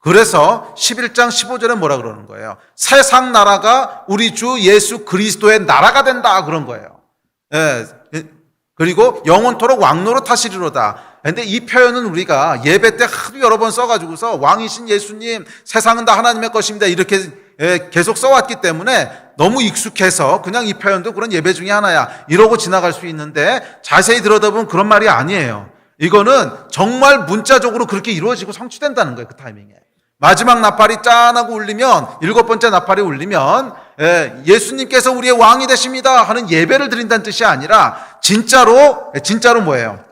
Speaker 1: 그래서 11장 15절에 뭐라 그러는 거예요? 세상 나라가 우리 주 예수 그리스도의 나라가 된다 그런 거예요. 네. 그리고 영원토록 왕노릇 하시리로다. 근데 이 표현은 우리가 예배 때 하도 여러 번 써가지고서 왕이신 예수님, 세상은 다 하나님의 것입니다. 이렇게 계속 써왔기 때문에 너무 익숙해서 그냥 이 표현도 그런 예배 중에 하나야 이러고 지나갈 수 있는데 자세히 들여다보면 그런 말이 아니에요. 이거는 정말 문자적으로 그렇게 이루어지고 성취된다는 거예요. 그 타이밍에. 마지막 나팔이 짠하고 울리면, 7번째 나팔이 울리면 예수님께서 우리의 왕이 되십니다 하는 예배를 드린다는 뜻이 아니라 진짜로 뭐예요?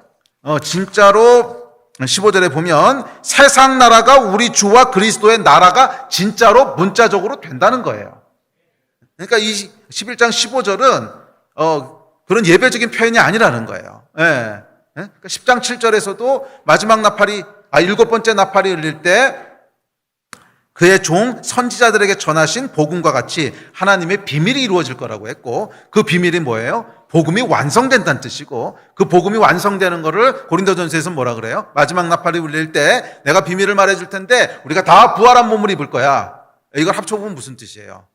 Speaker 1: 진짜로 15절에 보면 세상 나라가 우리 주와 그리스도의 나라가 진짜로 문자적으로 된다는 거예요. 그러니까 이 11장 15절은 그런 예배적인 표현이 아니라는 거예요. 그러니까 10장 7절에서도 마지막 나팔이 7번째 나팔이 울릴 때 그의 종 선지자들에게 전하신 복음과 같이 하나님의 비밀이 이루어질 거라고 했고, 그 비밀이 뭐예요? 복음이 완성된다는 뜻이고, 그 복음이 완성되는 거를 고린도전서에서 뭐라 그래요? 마지막 나팔이 울릴 때 내가 비밀을 말해줄 텐데 우리가 다 부활한 몸을 입을 거야. 이걸 합쳐보면 무슨 뜻이에요?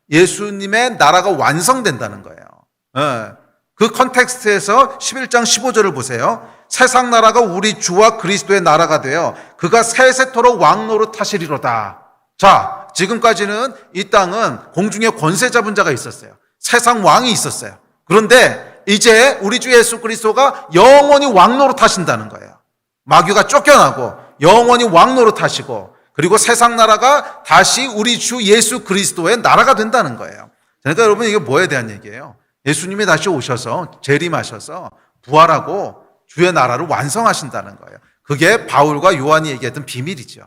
Speaker 1: 예수님의 나라가 완성된다는 거예요. 그 컨텍스트에서 11장 15절을 보세요. 세상 나라가 우리 주와 그리스도의 나라가 되어 그가 세세토록 왕노릇 하시리로다. 자, 지금까지는 이 땅은 공중에 권세 잡은 자가 있었어요. 세상 왕이 있었어요. 그런데 이제 우리 주 예수 그리스도가 영원히 왕노릇 하신다는 거예요. 마귀가 쫓겨나고 영원히 왕노릇 하시고, 그리고 세상 나라가 다시 우리 주 예수 그리스도의 나라가 된다는 거예요. 그러니까 여러분, 이게 뭐에 대한 얘기예요? 예수님이 다시 오셔서 재림하셔서 부활하고 주의 나라를 완성하신다는 거예요. 그게 바울과 요한이 얘기했던 비밀이죠.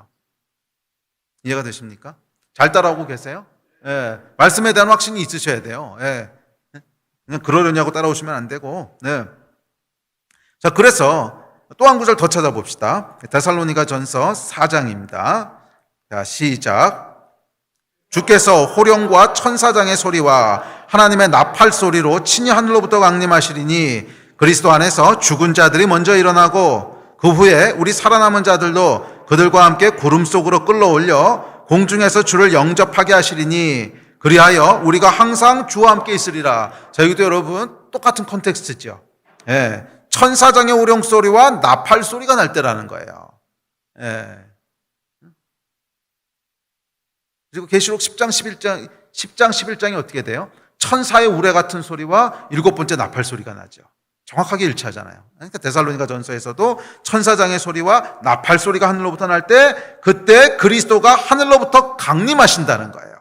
Speaker 1: 이해가 되십니까? 잘 따라오고 계세요? 예. 말씀에 대한 확신이 있으셔야 돼요. 예. 그냥 그러려냐고 따라오시면 안 되고. 네. 자, 그래서 또 한 구절 더 찾아봅시다. 데살로니가 전서 4장입니다. 자, 시작. 주께서 호령과 천사장의 소리와 하나님의 나팔 소리로 친히 하늘로부터 강림하시리니 그리스도 안에서 죽은 자들이 먼저 일어나고 그 후에 우리 살아남은 자들도 그들과 함께 구름 속으로 끌어올려 공중에서 주를 영접하게 하시리니 그리하여 우리가 항상 주와 함께 있으리라. 자, 여기도 여러분 똑같은 컨텍스트죠. 예. 천사장의 호령 소리와 나팔 소리가 날 때라는 거예요. 예. 그리고 계시록 10장 11장이 어떻게 돼요? 천사의 우레 같은 소리와 7번째 나팔 소리가 나죠. 정확하게 일치하잖아요. 그러니까 데살로니가 전서에서도 천사장의 소리와 나팔 소리가 하늘로부터 날 때 그때 그리스도가 하늘로부터 강림하신다는 거예요.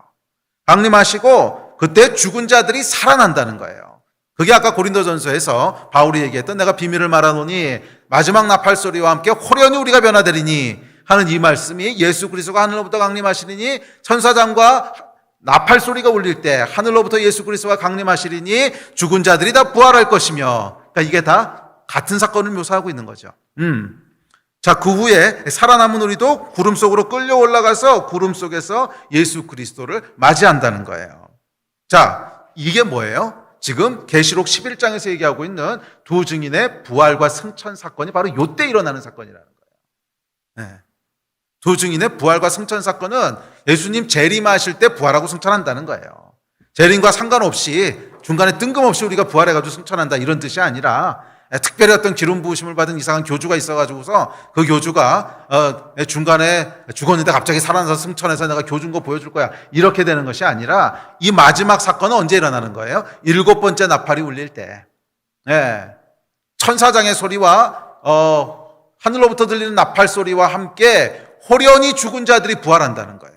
Speaker 1: 강림하시고 그때 죽은 자들이 살아난다는 거예요. 그게 아까 고린도전서에서 바울이 얘기했던 내가 비밀을 말하노니 마지막 나팔 소리와 함께 호련히 우리가 변화되리니 하는 이 말씀이 예수 그리스도가 하늘로부터 강림하시리니 천사장과 나팔 소리가 울릴 때 하늘로부터 예수 그리스도가 강림하시리니 죽은 자들이 다 부활할 것이며, 그러니까 이게 다 같은 사건을 묘사하고 있는 거죠. 자, 그 후에 살아남은 우리도 구름 속으로 끌려 올라가서 구름 속에서 예수 그리스도를 맞이한다는 거예요. 자, 이게 뭐예요? 지금 계시록 11장에서 얘기하고 있는 두 증인의 부활과 승천 사건이 바로 이때 일어나는 사건이라는 거예요. 네. 두 증인의 부활과 승천 사건은 예수님 재림하실 때 부활하고 승천한다는 거예요. 재림과 상관없이 중간에 뜬금없이 우리가 부활해가지고 승천한다 이런 뜻이 아니라 특별히 어떤 기름 부으심을 받은 이상한 교주가 있어가지고서 그 교주가 중간에 죽었는데 갑자기 살아나서 승천해서 내가 교주인 거 보여줄 거야 이렇게 되는 것이 아니라 이 마지막 사건은 언제 일어나는 거예요? 7번째 나팔이 울릴 때. 천사장의 소리와 하늘로부터 들리는 나팔 소리와 함께 호련히 죽은 자들이 부활한다는 거예요.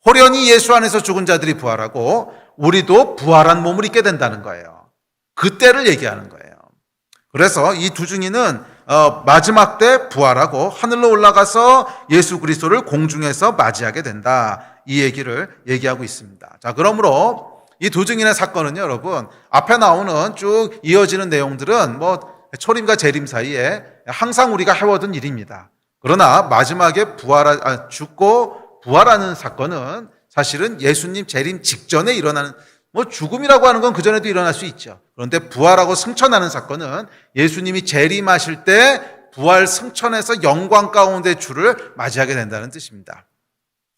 Speaker 1: 호련히 예수 안에서 죽은 자들이 부활하고 우리도 부활한 몸을 입게 된다는 거예요. 그때를 얘기하는 거예요. 그래서 이 두 증인은 마지막 때 부활하고 하늘로 올라가서 예수 그리스도를 공중에서 맞이하게 된다. 이 얘기를 얘기하고 있습니다. 자, 그러므로 이 두 증인의 사건은요, 여러분, 앞에 나오는 쭉 이어지는 내용들은 초림과 재림 사이에 항상 우리가 해오던 일입니다. 그러나 마지막에 죽고 부활하는 사건은 사실은 예수님 재림 직전에 일어나는 뭐 죽음이라고 하는 건 그전에도 일어날 수 있죠. 그런데 부활하고 승천하는 사건은 예수님이 재림하실 때 부활 승천해서 영광 가운데 주를 맞이하게 된다는 뜻입니다.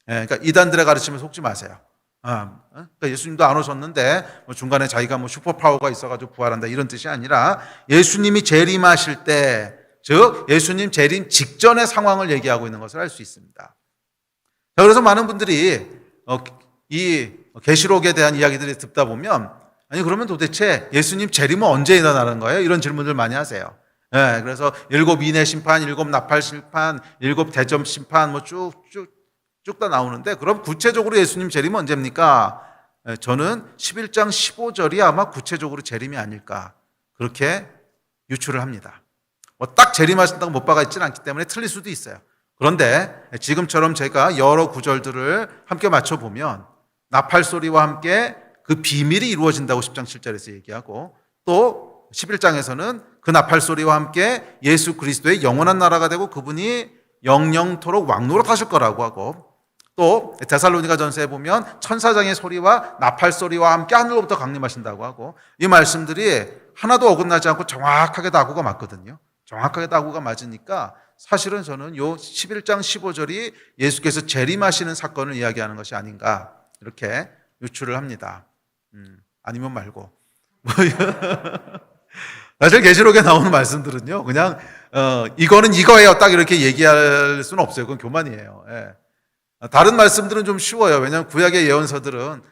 Speaker 1: 그러니까 이단들의 가르침에 속지 마세요. 그러니까 예수님도 안 오셨는데 뭐 중간에 자기가 뭐 슈퍼파워가 있어가지고 부활한다 이런 뜻이 아니라 예수님이 재림하실 때, 즉 예수님 재림 직전의 상황을 얘기하고 있는 것을 알 수 있습니다. 자, 그래서 많은 분들이 이 계시록에 대한 이야기들을 듣다 보면 아니 그러면 도대체 예수님 재림은 언제 일어나는 거예요? 이런 질문들 많이 하세요. 그래서 7 인의 심판, 7 나팔 심판, 7 대점 심판 뭐 쭉 다 나오는데 그럼 구체적으로 예수님 재림은 언제입니까? 저는 11장 15절이 아마 구체적으로 재림이 아닐까 그렇게 유추를 합니다. 뭐 딱 재림하신다고 못 박아 있지는 않기 때문에 틀릴 수도 있어요. 그런데 지금처럼 제가 여러 구절들을 함께 맞춰보면 나팔 소리와 함께 그 비밀이 이루어진다고 10장 7절에서 얘기하고 또 11장에서는 그 나팔 소리와 함께 예수 그리스도의 영원한 나라가 되고 그분이 영영토록 왕노릇 하실 거라고 하고 또 데살로니가 전서에 보면 천사장의 소리와 나팔 소리와 함께 하늘로부터 강림하신다고 하고 이 말씀들이 하나도 어긋나지 않고 정확하게 다구가 맞거든요. 정확하게 다구가 맞으니까 사실은 저는 요 11장 15절이 예수께서 재림하시는 사건을 이야기하는 것이 아닌가 이렇게 유추를 합니다. 아니면 말고 사실 계시록에 나오는 말씀들은요 그냥 이거는 이거예요 딱 이렇게 얘기할 수는 없어요. 그건 교만이에요. 다른 말씀들은 좀 쉬워요. 왜냐하면 구약의 예언서들은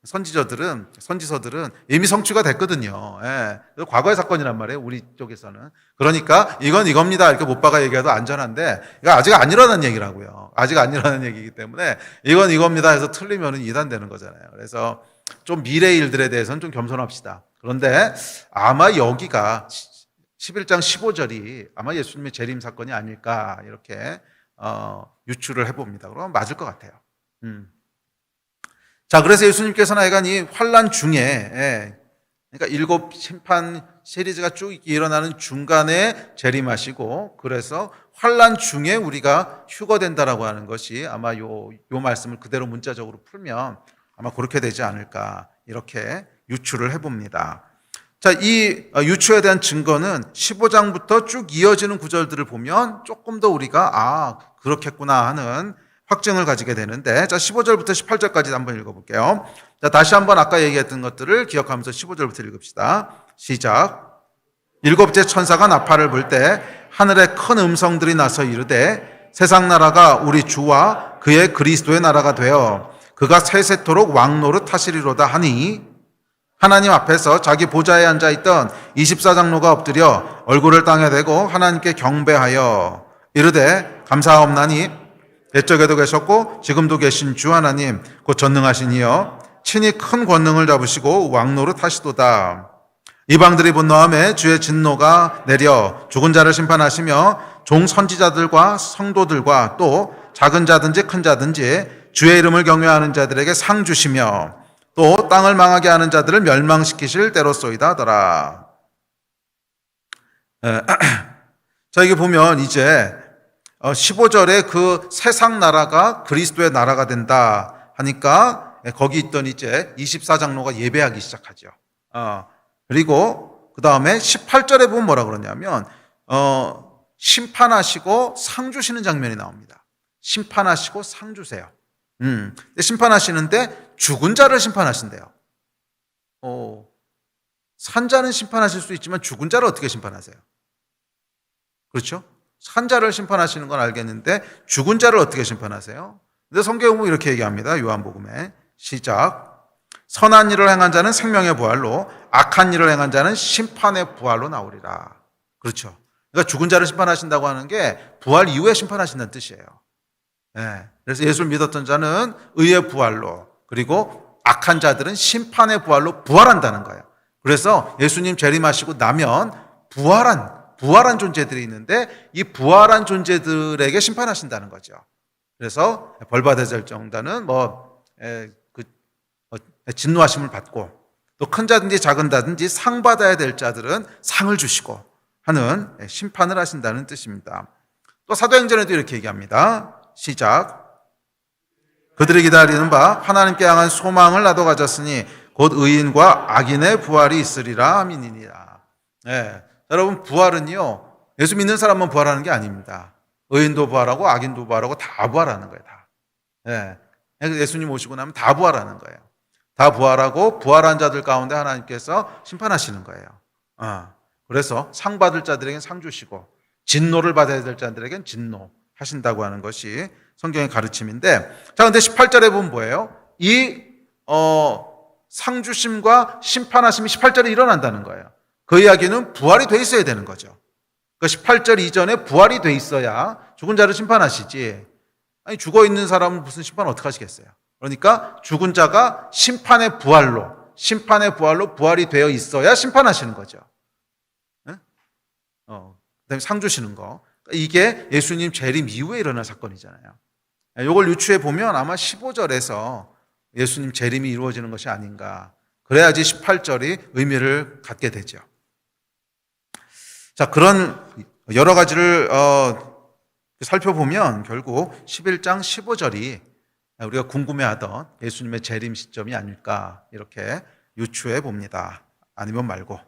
Speaker 1: 선지서들은 이미 성취가 됐거든요. 과거의 사건이란 말이에요. 우리 쪽에서는. 그러니까 이건 이겁니다. 이렇게 못 박아 얘기해도 안전한데 이거 아직 안 일어난 얘기라고요. 아직 안 일어난 얘기이기 때문에 이건 이겁니다 해서 틀리면 이단되는 거잖아요. 그래서 좀 미래 일들에 대해서는 좀 겸손합시다. 그런데 아마 여기가 11장 15절이 아마 예수님의 재림 사건이 아닐까 이렇게 유추를 해봅니다. 그러면 맞을 것 같아요. 자, 그래서 예수님께서는 하여간 이 환난 중에, 그러니까 7 심판 시리즈가 쭉 일어나는 중간에 재림하시고, 그래서 환난 중에 우리가 휴거된다라고 하는 것이 아마 요 말씀을 그대로 문자적으로 풀면 아마 그렇게 되지 않을까 이렇게 유추를 해봅니다. 자, 이 유추에 대한 증거는 15장부터 쭉 이어지는 구절들을 보면 조금 더 우리가 그렇겠구나 하는 확증을 가지게 되는데, 자, 15절부터 18절까지 한번 읽어볼게요. 자, 다시 한번 아까 얘기했던 것들을 기억하면서 15절부터 읽읍시다. 시작. 7째 천사가 나팔을 불 때 하늘에 큰 음성들이 나서 이르되 세상 나라가 우리 주와 그의 그리스도의 나라가 되어 그가 세세토록 왕노릇 하시리로다 하니 하나님 앞에서 자기 보좌에 앉아있던 24장로가 엎드려 얼굴을 땅에 대고 하나님께 경배하여 이르되 감사하옵나니 옛적에도 계셨고 지금도 계신 주 하나님 곧 전능하신 이여 친히 큰 권능을 잡으시고 왕노릇 하시도다. 이방들이 분노하며 주의 진노가 내려 죽은 자를 심판하시며 종 선지자들과 성도들과 또 작은 자든지 큰 자든지 주의 이름을 경외하는 자들에게 상 주시며 또 땅을 망하게 하는 자들을 멸망시키실 때로소이다 하더라. 자, 이게 보면 이제 15절에 그 세상 나라가 그리스도의 나라가 된다 하니까 거기 있던 이제 24장로가 예배하기 시작하죠. 그리고 그 다음에 18절에 보면 뭐라 그러냐면 심판하시고 상 주시는 장면이 나옵니다. 심판하시고 상 주세요. 심판하시는데 죽은 자를 심판하신대요. 산 자는 심판하실 수 있지만 죽은 자를 어떻게 심판하세요? 그렇죠? 산 자를 심판하시는 건 알겠는데 죽은 자를 어떻게 심판하세요? 근데 성경에 보면 이렇게 얘기합니다. 요한복음에 시작. 선한 일을 행한 자는 생명의 부활로 악한 일을 행한 자는 심판의 부활로 나오리라. 그렇죠. 그러니까 죽은 자를 심판하신다고 하는 게 부활 이후에 심판하신다는 뜻이에요. 그래서 예수를 믿었던 자는 의의 부활로 그리고 악한 자들은 심판의 부활로 부활한다는 거예요. 그래서 예수님 재림하시고 나면 부활한 존재들이 있는데 이 부활한 존재들에게 심판하신다는 거죠. 그래서 벌받아야 될 정도는 진노하심을 받고 또 큰 자든지 작은 자든지 상 받아야 될 자들은 상을 주시고 하는 심판을 하신다는 뜻입니다. 또 사도행전에도 이렇게 얘기합니다. 시작. 그들이 기다리는 바 하나님께 향한 소망을 나도 가졌으니 곧 의인과 악인의 부활이 있으리라. 아멘이니라. 예. 여러분, 부활은요, 예수 믿는 사람만 부활하는 게 아닙니다. 의인도 부활하고 악인도 부활하고 다 부활하는 거예요. 다. 예. 예수님 오시고 나면 다 부활하는 거예요. 다 부활하고 부활한 자들 가운데 하나님께서 심판하시는 거예요. 그래서 상 받을 자들에겐 상 주시고 진노를 받아야 될 자들에겐 진노 하신다고 하는 것이 성경의 가르침인데, 자, 근데 18절에 보면 뭐예요? 상 주심과 심판하심이 18절에 일어난다는 거예요. 그 이야기는 부활이 돼 있어야 되는 거죠. 그 18절 이전에 부활이 돼 있어야 죽은 자를 심판하시지. 아니, 죽어 있는 사람은 무슨 심판을 어떻게 하시겠어요? 그러니까 죽은 자가 심판의 부활로 부활이 되어 있어야 심판하시는 거죠. 그다음에 상 주시는 거. 이게 예수님 재림 이후에 일어날 사건이잖아요. 이걸 유추해 보면 아마 15절에서 예수님 재림이 이루어지는 것이 아닌가. 그래야지 18절이 의미를 갖게 되죠. 자, 그런 여러 가지를 살펴보면 결국 11장 15절이 우리가 궁금해하던 예수님의 재림 시점이 아닐까 이렇게 유추해 봅니다. 아니면 말고.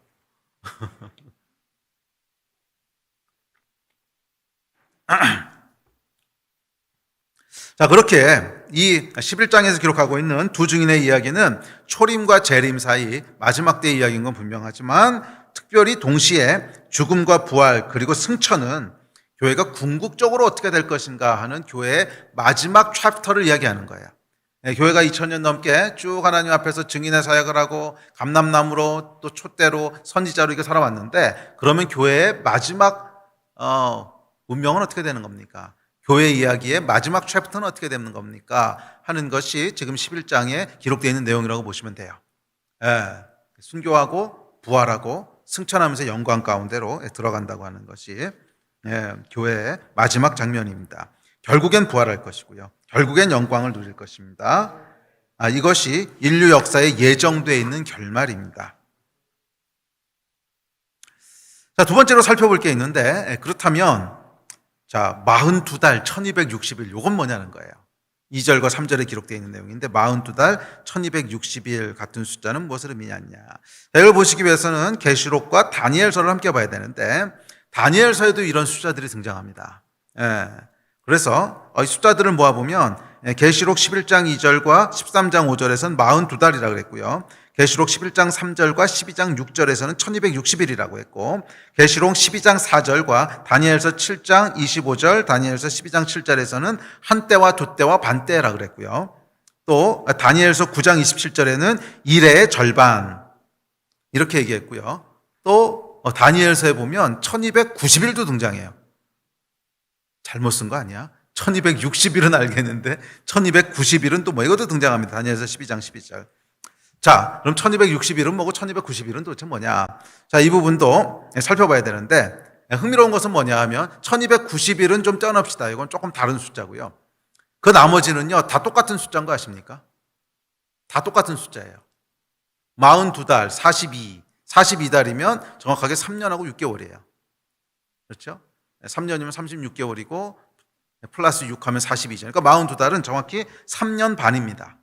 Speaker 1: 자, 그렇게 이 11장에서 기록하고 있는 두 증인의 이야기는 초림과 재림 사이 마지막 때의 이야기인 건 분명하지만 특별히 동시에 죽음과 부활 그리고 승천은 교회가 궁극적으로 어떻게 될 것인가 하는 교회의 마지막 챕터를 이야기하는 거예요. 교회가 2000년 넘게 쭉 하나님 앞에서 증인의 사역을 하고 감람나무로 또 촛대로 선지자로 이렇게 살아왔는데, 그러면 교회의 마지막 운명은 어떻게 되는 겁니까? 교회 이야기의 마지막 챕터는 어떻게 되는 겁니까? 하는 것이 지금 11장에 기록되어 있는 내용이라고 보시면 돼요. 순교하고 부활하고 승천하면서 영광 가운데로 들어간다고 하는 것이 교회의 마지막 장면입니다. 결국엔 부활할 것이고요. 결국엔 영광을 누릴 것입니다. 이것이 인류 역사에 예정되어 있는 결말입니다. 자, 두 번째로 살펴볼 게 있는데, 그렇다면 자, 42달 1260일 요건 뭐냐는 거예요. 2절과 3절에 기록되어 있는 내용인데 42달 1260일 같은 숫자는 무엇을 의미하냐. 이걸 보시기 위해서는 계시록과 다니엘서를 함께 봐야 되는데 다니엘서에도 이런 숫자들이 등장합니다. 그래서 이 숫자들을 모아보면 계시록 11장 2절과 13장 5절에서는 42달이라고 그랬고요. 계시록 11장 3절과 12장 6절에서는 1260일이라고 했고, 계시록 12장 4절과 다니엘서 7장 25절, 다니엘서 12장 7절에서는 한때와 두때와 반때라고 그랬고요. 또 다니엘서 9장 27절에는 일의 절반 이렇게 얘기했고요. 또 다니엘서에 보면 1290일도 등장해요. 잘못 쓴 거 아니야? 1260일은 알겠는데 1290일은 또 뭐 이것도 등장합니다. 다니엘서 12장 12절. 자, 그럼 1260일은 뭐고 1290일은 도대체 뭐냐? 자, 이 부분도 살펴봐야 되는데 흥미로운 것은 뭐냐 하면 1290일은 좀 떼어냅시다. 이건 조금 다른 숫자고요. 그 나머지는요 다 똑같은 숫자인 거 아십니까? 다 똑같은 숫자예요. 42달, 42달이면 정확하게 3년하고 6개월이에요. 그렇죠? 3년이면 36개월이고 플러스 6하면 42죠. 그러니까 42달은 정확히 3년 반입니다.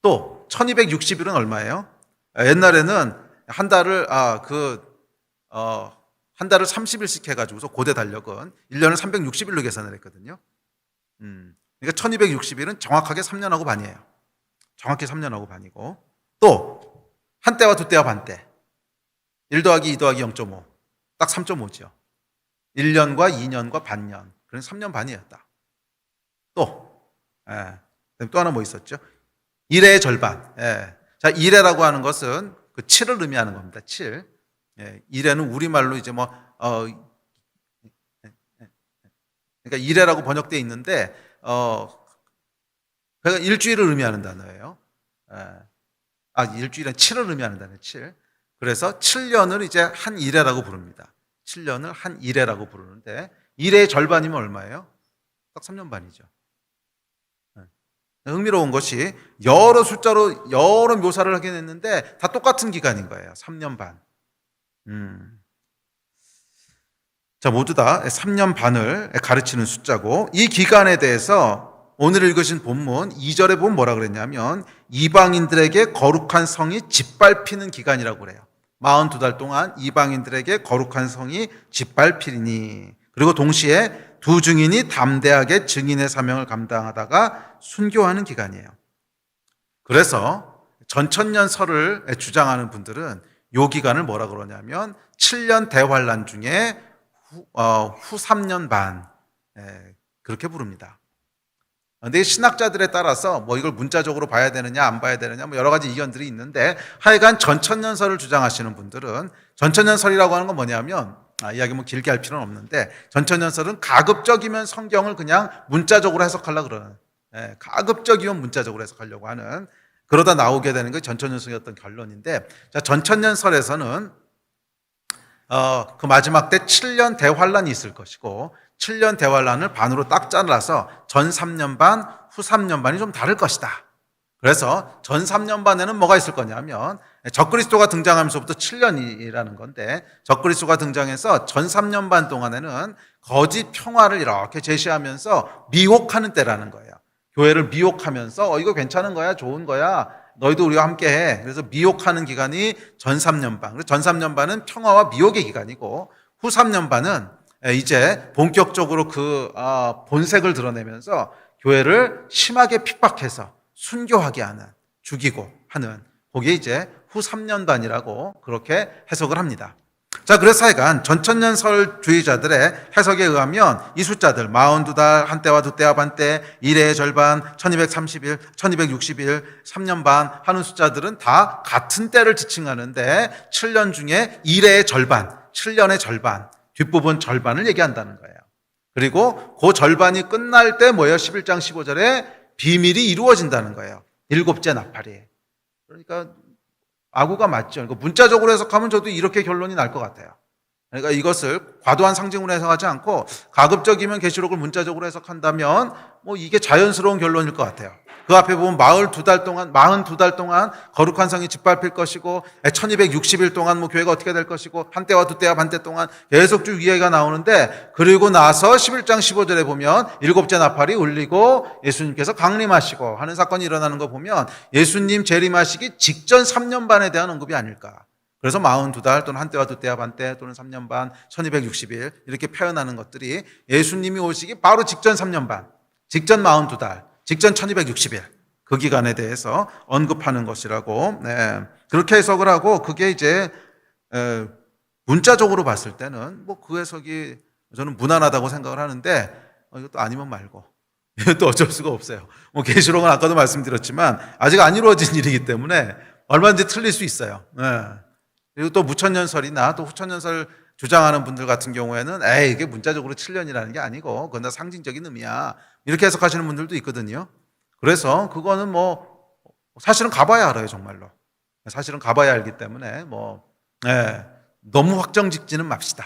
Speaker 1: 또 1260일은 얼마예요? 옛날에는 한 달을 한 달을 30일씩 해가지고서 고대 달력은 1년을 360일로 계산을 했거든요. 그러니까 1260일은 정확하게 3년하고 반이에요. 정확히 3년하고 반이고, 또 한때와 두때와 반때 1 더하기 2 더하기 0.5 딱 3.5죠. 1년과 2년과 반년, 그래서 3년 반이었다. 또 하나 뭐 있었죠? 1회의 절반. 자, 1회라고 하는 것은 그 7을 의미하는 겁니다. 7. 1회는 우리말로 이제 그러니까 1회라고 번역되어 있는데 그러니까 일주일을 의미하는 단어예요. 일주일은 7을 의미하는 단어예요. 7. 그래서 7년을 이제 한 1회라고 부릅니다. 7년을 한 1회라고 부르는데 1회의 절반이면 얼마예요? 딱 3년 반이죠. 흥미로운 것이 여러 숫자로 여러 묘사를 하긴 했는데 다 똑같은 기간인 거예요. 3년 반. 자, 모두 다 3년 반을 가르치는 숫자고, 이 기간에 대해서 오늘 읽으신 본문 2절에 보면 뭐라 그랬냐면 이방인들에게 거룩한 성이 짓밟히는 기간이라고 그래요. 42달 동안 이방인들에게 거룩한 성이 짓밟히리니, 그리고 동시에 두 증인이 담대하게 증인의 사명을 감당하다가 순교하는 기간이에요. 그래서 전천년설을 주장하는 분들은 이 기간을 뭐라 그러냐면 7년 대환란 중에 후 3년 반, 그렇게 부릅니다. 근데 신학자들에 따라서 뭐 이걸 문자적으로 봐야 되느냐 안 봐야 되느냐 뭐 여러 가지 의견들이 있는데, 하여간 전천년설을 주장하시는 분들은, 전천년설이라고 하는 건 뭐냐면, 이야기 뭐 길게 할 필요는 없는데, 전천년설은 가급적이면 성경을 그냥 문자적으로 해석하려고 그러는, 가급적이면 문자적으로 해석하려고 하는, 그러다 나오게 되는 게 전천년설이었던 결론인데, 자, 전천년설에서는 그 마지막 때 7년 대환란이 있을 것이고, 7년 대환란을 반으로 딱 잘라서 전 3년 반, 후 3년 반이 좀 다를 것이다. 그래서 전 3년 반에는 뭐가 있을 거냐면, 적그리스도가 등장하면서부터 7년이라는 건데, 적그리스도가 등장해서 전 3년 반 동안에는 거짓 평화를 이렇게 제시하면서 미혹하는 때라는 거예요. 교회를 미혹하면서 이거 괜찮은 거야, 좋은 거야, 너희도 우리와 함께해. 그래서 미혹하는 기간이 전 3년 반. 전 3년 반은 평화와 미혹의 기간이고, 후 3년 반은 이제 본격적으로 그 본색을 드러내면서 교회를 심하게 핍박해서 순교하게 하는, 죽이고 하는, 그게 이제 후 3년 반이라고 그렇게 해석을 합니다. 자, 그래서 하여간 전천년설주의자들의 해석에 의하면 이 숫자들 42달, 한때와 두때와 반때, 1회의 절반, 1230일, 1260일, 3년 반 하는 숫자들은 다 같은 때를 지칭하는데, 7년 중에 1회의 절반, 7년의 절반, 뒷부분 절반을 얘기한다는 거예요. 그리고 그 절반이 끝날 때 뭐예요? 11장 15절에 비밀이 이루어진다는 거예요. 7째 나팔이. 그러니까 아구가 맞죠. 문자적으로 해석하면 저도 이렇게 결론이 날 것 같아요. 그러니까 이것을 과도한 상징으로 해석하지 않고 가급적이면 계시록을 문자적으로 해석한다면 뭐 이게 자연스러운 결론일 것 같아요. 그 앞에 보면 42달 동안 거룩한 성이 짓밟힐 것이고, 1260일 동안 뭐 교회가 어떻게 될 것이고, 한때와 두때와 반때 동안 계속 쭉 이야기가 나오는데, 그리고 나서 11장 15절에 보면 7째 나팔이 울리고 예수님께서 강림하시고 하는 사건이 일어나는 거 보면 예수님 재림하시기 직전 3년 반에 대한 언급이 아닐까. 그래서 42달 또는 한때와 두때와 반때 또는 3년 반, 1260일 이렇게 표현하는 것들이 예수님이 오시기 바로 직전 3년 반, 직전 42달, 직전 1260일, 그 기간에 대해서 언급하는 것이라고, 그렇게 해석을 하고, 그게 이제 문자적으로 봤을 때는 뭐 그 해석이 저는 무난하다고 생각을 하는데, 이것도 아니면 말고, 이것도 어쩔 수가 없어요. 뭐 계시록은 아까도 말씀드렸지만 아직 안 이루어진 일이기 때문에 얼마든지 틀릴 수 있어요. 그리고 또 무천년설이나 또 후천년설 주장하는 분들 같은 경우에는 이게 문자적으로 7년이라는 게 아니고 그건 다 상징적인 의미야, 이렇게 해석하시는 분들도 있거든요. 그래서 그거는 뭐 사실은 가봐야 알아요. 정말로 사실은 가봐야 알기 때문에 너무 확정 짓지는 맙시다.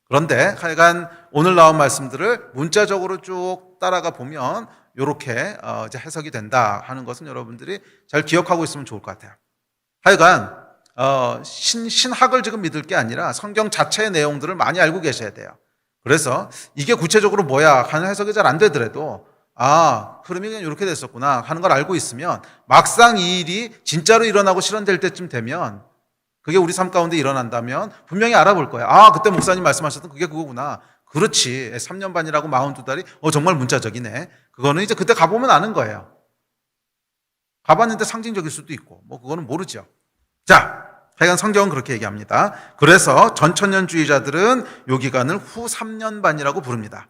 Speaker 1: 그런데 하여간 오늘 나온 말씀들을 문자적으로 쭉 따라가 보면 이렇게 이제 해석이 된다 하는 것은 여러분들이 잘 기억하고 있으면 좋을 것 같아요. 하여간 신학을 지금 믿을 게 아니라 성경 자체의 내용들을 많이 알고 계셔야 돼요. 그래서 이게 구체적으로 뭐야 하는 해석이 잘 안 되더라도 흐름이 그냥 이렇게 됐었구나 하는 걸 알고 있으면 막상 이 일이 진짜로 일어나고 실현될 때쯤 되면, 그게 우리 삶 가운데 일어난다면 분명히 알아볼 거야. 그때 목사님 말씀하셨던 그게 그거구나. 그렇지. 3년 반이라고 42달이 정말 문자적이네. 그거는 이제 그때 가보면 아는 거예요. 가봤는데 상징적일 수도 있고 뭐 그거는 모르죠. 자, 하여간 성경은 그렇게 얘기합니다. 그래서 전천년주의자들은 이 기간을 후 3년 반이라고 부릅니다.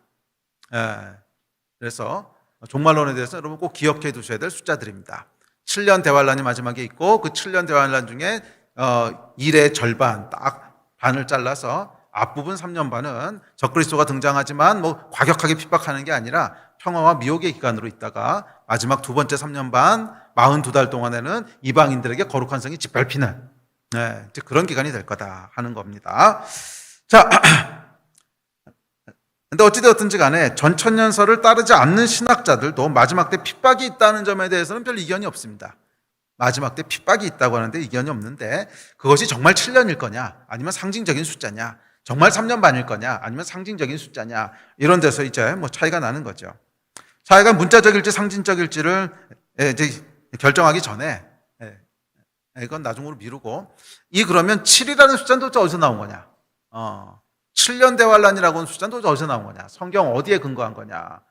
Speaker 1: 그래서 종말론에 대해서 여러분 꼭 기억해 두셔야 될 숫자들입니다. 7년 대환란이 마지막에 있고, 그 7년 대환란 중에 1의 절반, 딱 반을 잘라서 앞부분 3년 반은 적그리스도가 등장하지만 뭐 과격하게 핍박하는 게 아니라 평화와 미혹의 기간으로 있다가, 마지막 두 번째 3년 반 42달 동안에는 이방인들에게 거룩한 성이 짓밟히는 이제 그런 기간이 될 거다 하는 겁니다. 자, 근데 어찌되었든지 간에 전천년설을 따르지 않는 신학자들도 마지막 때 핍박이 있다는 점에 대해서는 별 이견이 없습니다. 마지막 때 핍박이 있다고 하는데 이견이 없는데, 그것이 정말 7년일 거냐 아니면 상징적인 숫자냐, 정말 3년 반일 거냐 아니면 상징적인 숫자냐, 이런 데서 이제 뭐 차이가 나는 거죠. 사회가 문자적일지 상징적일지를 이제 결정하기 전에 이건 나중으로 미루고 그러면 7이라는 숫자는 도대체 어디서 나온 거냐? 7년 대환란이라고 하는 숫자는 도대체 어디서 나온 거냐? 성경 어디에 근거한 거냐?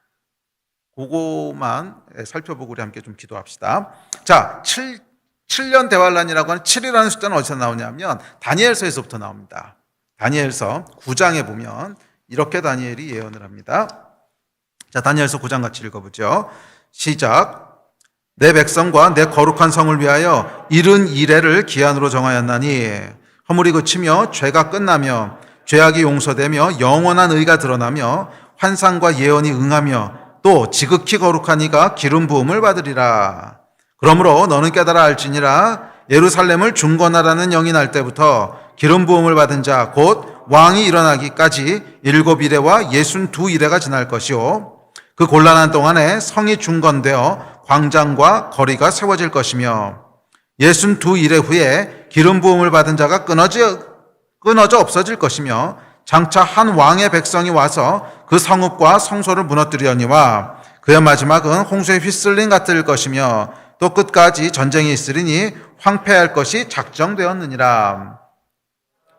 Speaker 1: 그거만 살펴보고 우리 함께 좀 기도합시다. 자, 7년 대환란이라고 하는 7이라는 숫자는 어디서 나오냐면 다니엘서에서부터 나옵니다. 다니엘서 9장에 보면 이렇게 다니엘이 예언을 합니다. 자, 다니엘서 9장 같이 읽어보죠. 시작. 내 백성과 내 거룩한 성을 위하여 이른 이레를 기한으로 정하였나니 허물이 그치며 죄가 끝나며 죄악이 용서되며 영원한 의가 드러나며 환상과 예언이 응하며 또 지극히 거룩한 이가 기름 부음을 받으리라. 그러므로 너는 깨달아 알지니라. 예루살렘을 중건하라는 영이 날 때부터 기름 부음을 받은 자 곧 왕이 일어나기까지 7이레와 62이레가 지날 것이요 그 곤란한 동안에 성이 중건되어 광장과 거리가 세워질 것이며 62이레 후에 기름 부음을 받은 자가 끊어져 없어질 것이며 장차 한 왕의 백성이 와서 그 성읍과 성소를 무너뜨리려니와 그의 마지막은 홍수에 휘쓸린 같을 것이며 또 끝까지 전쟁이 있으리니 황폐할 것이 작정되었느니라.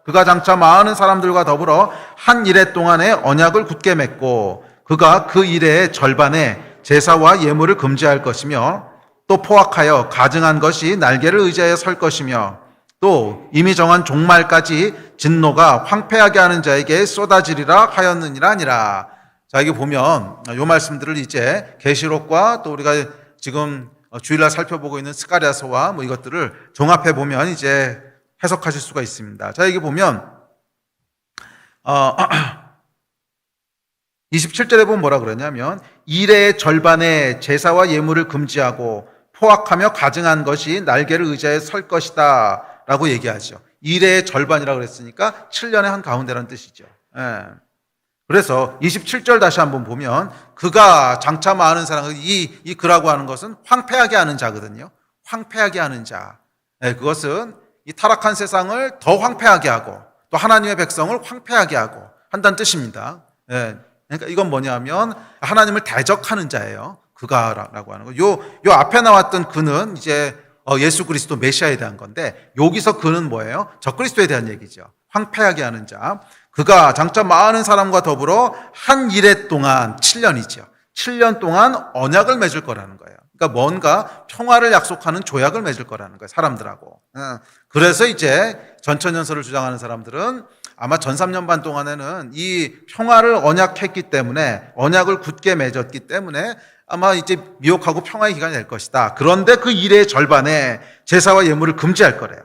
Speaker 1: 그가 장차 많은 사람들과 더불어 한 이레 동안에 언약을 굳게 맺고 그가 그 이레의 절반에 제사와 예물을 금지할 것이며 또 포악하여 가증한 것이 날개를 의지하여 설 것이며 또 이미 정한 종말까지 진노가 황폐하게 하는 자에게 쏟아지리라 하였느니라 아니라. 자, 여기 보면 이 말씀들을 이제 계시록과 또 우리가 지금 주일날 살펴보고 있는 스가랴서와 뭐 이것들을 종합해 보면 이제 해석하실 수가 있습니다. 자, 여기 보면 27절에 보면 뭐라 그러냐면 이레의 절반에 제사와 예물을 금지하고 포악하며 가증한 것이 날개를 의지하여 설 것이다 라고 얘기하죠. 이레의 절반이라고 그랬으니까 7년의 한 가운데라는 뜻이죠. 그래서 27절 다시 한번 보면 그가 장차 많은 사람, 이 그라고 하는 것은 황폐하게 하는 자거든요. 황폐하게 하는 자. 그것은 이 타락한 세상을 더 황폐하게 하고 또 하나님의 백성을 황폐하게 하고 한다는 뜻입니다. 그러니까 이건 뭐냐면 하나님을 대적하는 자예요. 그가라고 하는 거. 요 앞에 나왔던 그는 이제 예수 그리스도 메시아에 대한 건데 여기서 그는 뭐예요? 적그리스도에 대한 얘기죠. 황폐하게 하는 자. 그가 장차 많은 사람과 더불어 한 이레 동안 7년이죠. 7년 동안 언약을 맺을 거라는 거예요. 그러니까 뭔가 평화를 약속하는 조약을 맺을 거라는 거예요. 사람들하고. 그래서 이제 전천연설을 주장하는 사람들은 아마 전 3년 반 동안에는 이 평화를 언약했기 때문에 언약을 굳게 맺었기 때문에 아마 이제 미혹하고 평화의 기간이 될 것이다. 그런데 그 일의 절반에 제사와 예물을 금지할 거래요.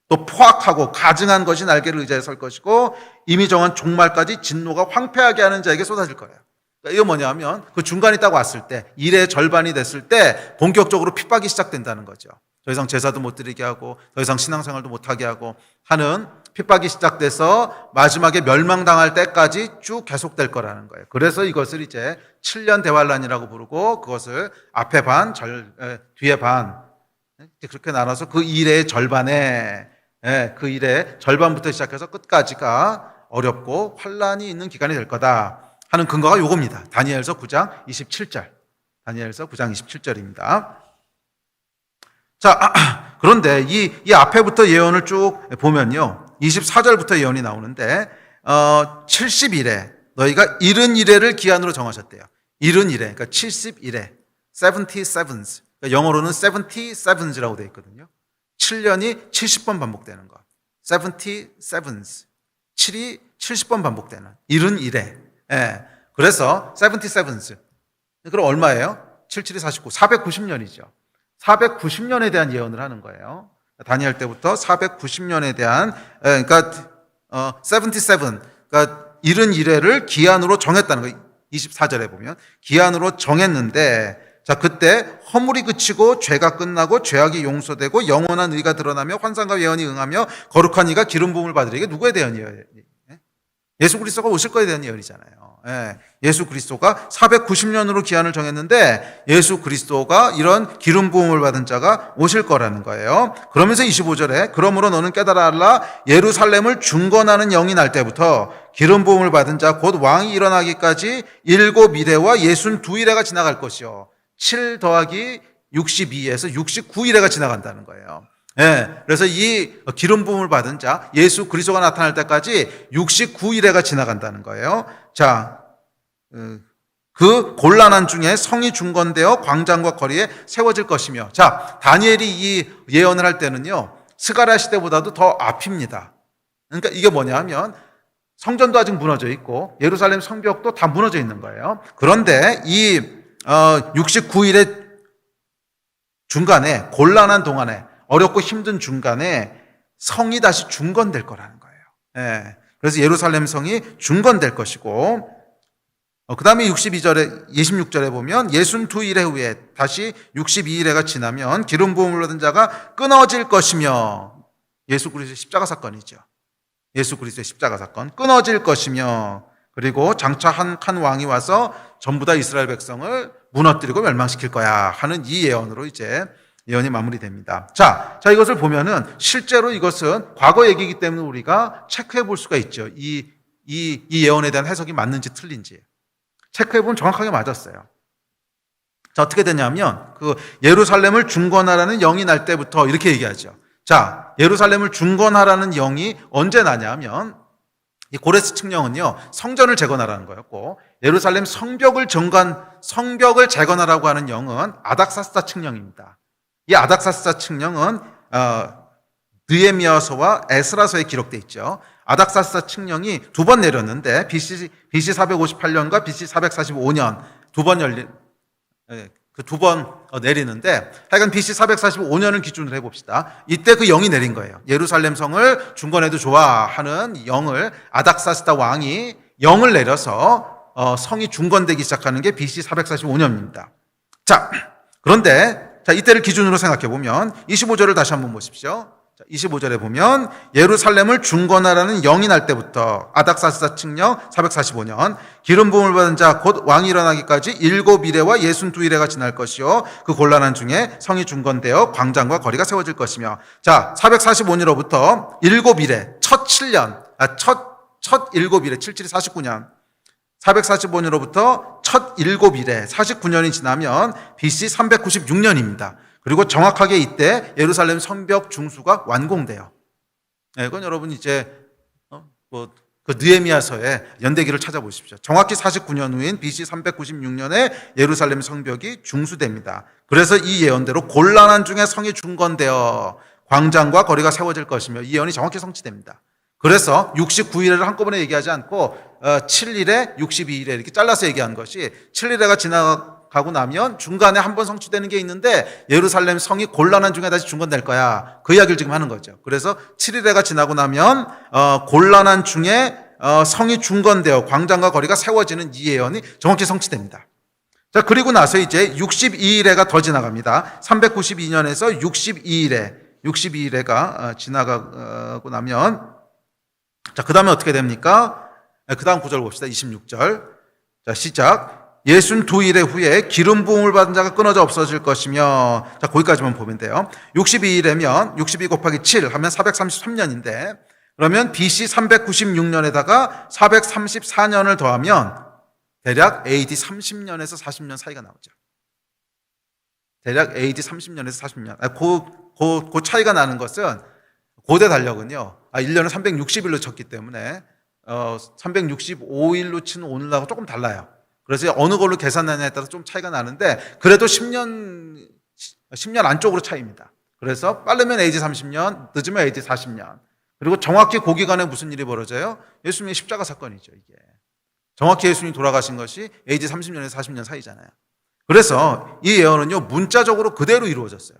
Speaker 1: 또 포악하고 가증한 것이 날개를 의지하여 설 것이고 이미 정한 종말까지 진노가 황폐하게 하는 자에게 쏟아질 거예요. 그러니까 이거 뭐냐면 그 중간이 딱 왔을 때 일의 절반이 됐을 때 본격적으로 핍박이 시작된다는 거죠. 더 이상 제사도 못 드리게 하고 더 이상 신앙생활도 못하게 하고 하는 핍박이 시작돼서 마지막에 멸망당할 때까지 쭉 계속될 거라는 거예요. 그래서 이것을 이제 7년 대환란이라고 부르고 그것을 앞에 반, 뒤에 반 그렇게 나눠서 그 일의 절반에 그 일의 절반부터 시작해서 끝까지가 어렵고 환란이 있는 기간이 될 거다 하는 근거가 요겁니다. 다니엘서 9장 27절. 다니엘서 9장 27절입니다. 자, 그런데 이 앞에부터 예언을 쭉 보면요. 24절부터 예언이 나오는데 70일에 너희가 70일에를 기한으로 정하셨대요. 70일에, 그러니까 71회, 77s. 그러니까 영어로는 77s라고 되어 있거든요. 7년이 70번 반복되는 거. 77s. 7이 70번 반복되는 71회. 예. 그래서 77s. 그럼 얼마예요? 77이 49, 490년이죠. 490년에 대한 예언을 하는 거예요. 다니엘 때부터 490년에 대한, 그러니까 77, 그러니까 71회를 기한으로 정했다는 거예요. 24절에 보면 기한으로 정했는데, 자, 그때 허물이 그치고 죄가 끝나고 죄악이 용서되고 영원한 의가 드러나며 환상과 예언이 응하며 거룩한 이가 기름 부음을 받으리. 이게 누구에 대한 예언이에요? 예수 그리스도가 오실 거에 대한 예언이잖아요. 예수 그리스도가 490년으로 기한을 정했는데 예수 그리스도가 이런 기름 부음을 받은 자가 오실 거라는 거예요. 그러면서 25절에 그러므로 너는 깨달아 알라 예루살렘을 중건하는 영이 날 때부터 기름 부음을 받은 자 곧 왕이 일어나기까지 7일에와 62일에가 지나갈 것이요. 7 더하기 62에서 69일에가 지나간다는 거예요. 그래서 이 기름 부음을 받은 자 예수 그리스도가 나타날 때까지 69일에가 지나간다는 거예요. 자, 그 곤란한 중에 성이 중건되어 광장과 거리에 세워질 것이며, 자, 다니엘이 이 예언을 할 때는요 스가랴 시대보다도 더 앞입니다. 그러니까 이게 뭐냐 하면 성전도 아직 무너져 있고 예루살렘 성벽도 다 무너져 있는 거예요. 그런데 이 69일의 중간에, 곤란한 동안에, 어렵고 힘든 중간에 성이 다시 중건될 거라는 거예요. 그래서 예루살렘 성이 중건될 것이고, 그 다음에 26절에 보면 62일의 후에 다시 62일에가 지나면 기름 부음을 받은 자가 끊어질 것이며, 예수 그리스도의 십자가 사건이죠. 예수 그리스도의 십자가 사건 끊어질 것이며, 그리고 장차 한 왕이 와서 전부 다 이스라엘 백성을 무너뜨리고 멸망시킬 거야 하는 이 예언으로 이제 예언이 마무리됩니다. 자, 이것을 보면은 실제로 이것은 과거 얘기이기 때문에 우리가 체크해 볼 수가 있죠. 이 예언에 대한 해석이 맞는지 틀린지. 체크해 보면 정확하게 맞았어요. 자, 어떻게 되냐면 그 예루살렘을 중건하라는 영이 날 때부터 이렇게 얘기하죠. 자, 예루살렘을 중건하라는 영이 언제 나냐면 이 고레스 칙령은요 성전을 재건하라는 거였고, 예루살렘 성벽을 재건하라고 하는 영은 아닥사스다 칙령입니다. 이 아닥사스다 칙령은 느헤미야서와 에스라서에 기록되어 있죠. 아닥사스다 칙령이 두 번 내렸는데 BC 458년과 BC 445년 두 번 내리는데, 하여간 BC 445년을 기준으로 해봅시다. 이때 그 영이 내린 거예요. 예루살렘 성을 중건해도 좋아 하는 영을, 아닥사스다 왕이 영을 내려서 성이 중건되기 시작하는 게 BC 445년입니다. 자, 그런데 이때를 기준으로 생각해 보면 25절을 다시 한번 보십시오. 25절에 보면 예루살렘을 중건하라는 영이 날 때부터 아닥사스다 칙령 445년 기름 부음을 받은 자 곧 왕이 일어나기까지 7일에와 62일에가 지날 것이요 그 곤란한 중에 성이 중건되어 광장과 거리가 세워질 것이며, 자, 445년으로부터 7일에 첫 7년 첫 7일에 77이 49년 445년으로부터 첫 7일에 49년이 지나면 BC 396년입니다. 그리고 정확하게 이때 예루살렘 성벽 중수가 완공돼요. 이건 여러분 이제 그 느헤미야서의 연대기를 찾아보십시오. 정확히 49년 후인 BC 396년에 예루살렘 성벽이 중수됩니다. 그래서 이 예언대로 곤란한 중에 성이 중건되어 광장과 거리가 세워질 것이며, 이 예언이 정확히 성취됩니다. 그래서 69일을 한꺼번에 얘기하지 않고 7일에 62일에 이렇게 잘라서 얘기한 것이, 7일에가 지나가고 나면 중간에 한 번 성취되는 게 있는데 예루살렘 성이 곤란한 중에 다시 중건될 거야, 그 이야기를 지금 하는 거죠. 그래서 7일에가 지나고 나면 곤란한 중에 성이 중건되어 광장과 거리가 세워지는 이 예언이 정확히 성취됩니다. 자, 그리고 나서 이제 62일에가 더 지나갑니다. 392년에서 62일에가 지나가고 나면, 자, 그 다음에 어떻게 됩니까? 그 다음 구절 봅시다. 26절. 자, 시작. 62일의 후에 기름 부음을 받은 자가 끊어져 없어질 것이며, 자, 거기까지만 보면 돼요. 62일이면 62 곱하기 7 하면 433년인데, 그러면 BC 396년에다가 434년을 더하면 대략 AD 30년에서 40년 사이가 나오죠. 대략 AD 30년에서 40년. 그 차이가 나는 것은 고대 달력은요, 1년을 360일로 쳤기 때문에 365일로 치는 오늘하고 조금 달라요. 그래서 어느 걸로 계산하냐에 따라서 좀 차이가 나는데, 그래도 10년 안쪽으로 차이입니다. 그래서 빠르면 AD 30년, 늦으면 AD 40년. 그리고 정확히 그 기간에 무슨 일이 벌어져요? 예수님의 십자가 사건이죠, 이게. 정확히 예수님이 돌아가신 것이 AD 30년에서 40년 사이잖아요. 그래서 이 예언은요, 문자적으로 그대로 이루어졌어요.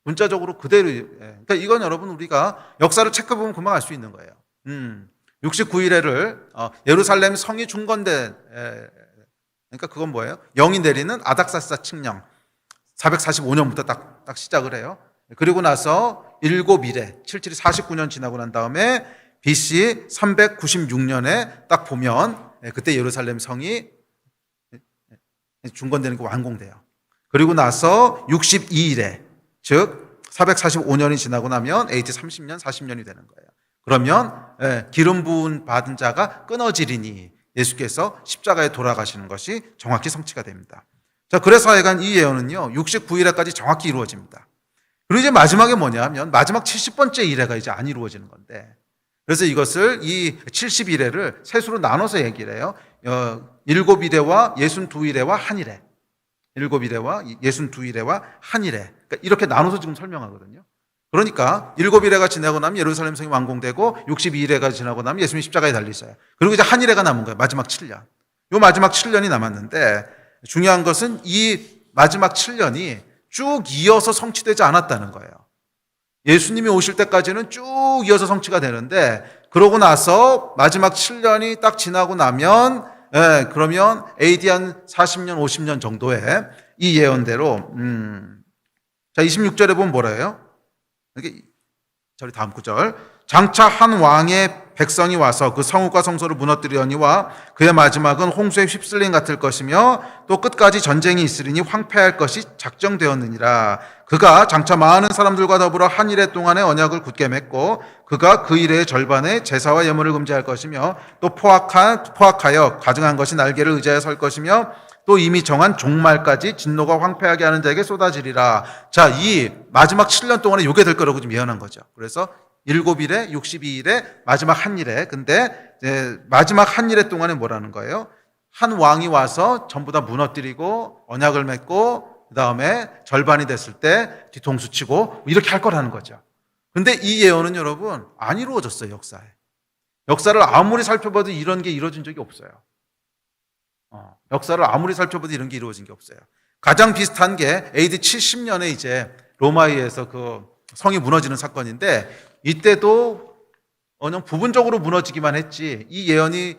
Speaker 1: 문자적으로 그대로. 그러니까 이건 여러분 우리가 역사를 체크해보면 금방 알 수 있는 거예요. 69일에를 예루살렘 성이 중건된, 그러니까 그건 뭐예요? 영이 내리는 아닥사스다 칙령 445년부터 딱 시작을 해요. 그리고 나서 7일에 77이 49년 지나고 난 다음에 BC 396년에 딱 보면 그때 예루살렘 성이 중건되는 게 완공돼요. 그리고 나서 62일에 즉 445년이 지나고 나면 AD 30년, 40년이 되는 거예요. 그러면 기름 부은 받은 자가 끊어지리니 예수께서 십자가에 돌아가시는 것이 정확히 성취가 됩니다. 자, 그래서 하여간 이 예언은요 69일에까지 정확히 이루어집니다. 그리고 이제 마지막에 뭐냐 하면 마지막 70번째 일회가 이제 안 이루어지는 건데, 그래서 이것을 이 70일회를 셋으로 나눠서 얘기를 해요. 7일회와 62일회와 한일회, 7일회와 62일회와 한일회, 그러니까 이렇게 나눠서 지금 설명하거든요. 그러니까 7일회가 지나고 나면 예루살렘 성이 완공되고 62일회가 지나고 나면 예수님이 십자가에 달리셔요. 그리고 이제 한일회가 남은 거예요. 마지막 7년. 이 마지막 7년이 남았는데 중요한 것은 이 마지막 7년이 쭉 이어서 성취되지 않았다는 거예요. 예수님이 오실 때까지는 쭉 이어서 성취가 되는데 그러고 나서 마지막 7년이 딱 지나고 나면 그러면 AD 한 40년, 50년 정도에 이 예언대로 자 26절에 보면 뭐래요? 이게 저리 다음 구절. 장차 한 왕의 백성이 와서 그 성읍과 성소를 무너뜨리려니와 그의 마지막은 홍수에 휩쓸림 같을 것이며 또 끝까지 전쟁이 있으리니 황폐할 것이 작정되었느니라. 그가 장차 많은 사람들과 더불어 한 일해 동안의 언약을 굳게 맺고 그가 그 일의 절반에 제사와 예물을 금지할 것이며 또 포악하여 가증한 것이 날개를 의지하여 설 것이며 또 이미 정한 종말까지 진노가 황폐하게 하는 자에게 쏟아지리라. 자, 이 마지막 7년 동안에 요게 될 거라고 좀 예언한 거죠. 그래서 7일에 62일에 마지막 한 일에, 근데 마지막 한 일에 동안에 뭐라는 거예요? 한 왕이 와서 전부 다 무너뜨리고 언약을 맺고 그 다음에 절반이 됐을 때 뒤통수 치고 이렇게 할 거라는 거죠. 근데 이 예언은 여러분 안 이루어졌어요. 역사를 아무리 살펴봐도 이런 게 이루어진 적이 없어요. 역사를 아무리 살펴봐도 이런 게 이루어진 게 없어요. 가장 비슷한 게 AD 70년에 이제 로마에 의해서 그 성이 무너지는 사건인데 이때도 그냥 부분적으로 무너지기만 했지 이 예언이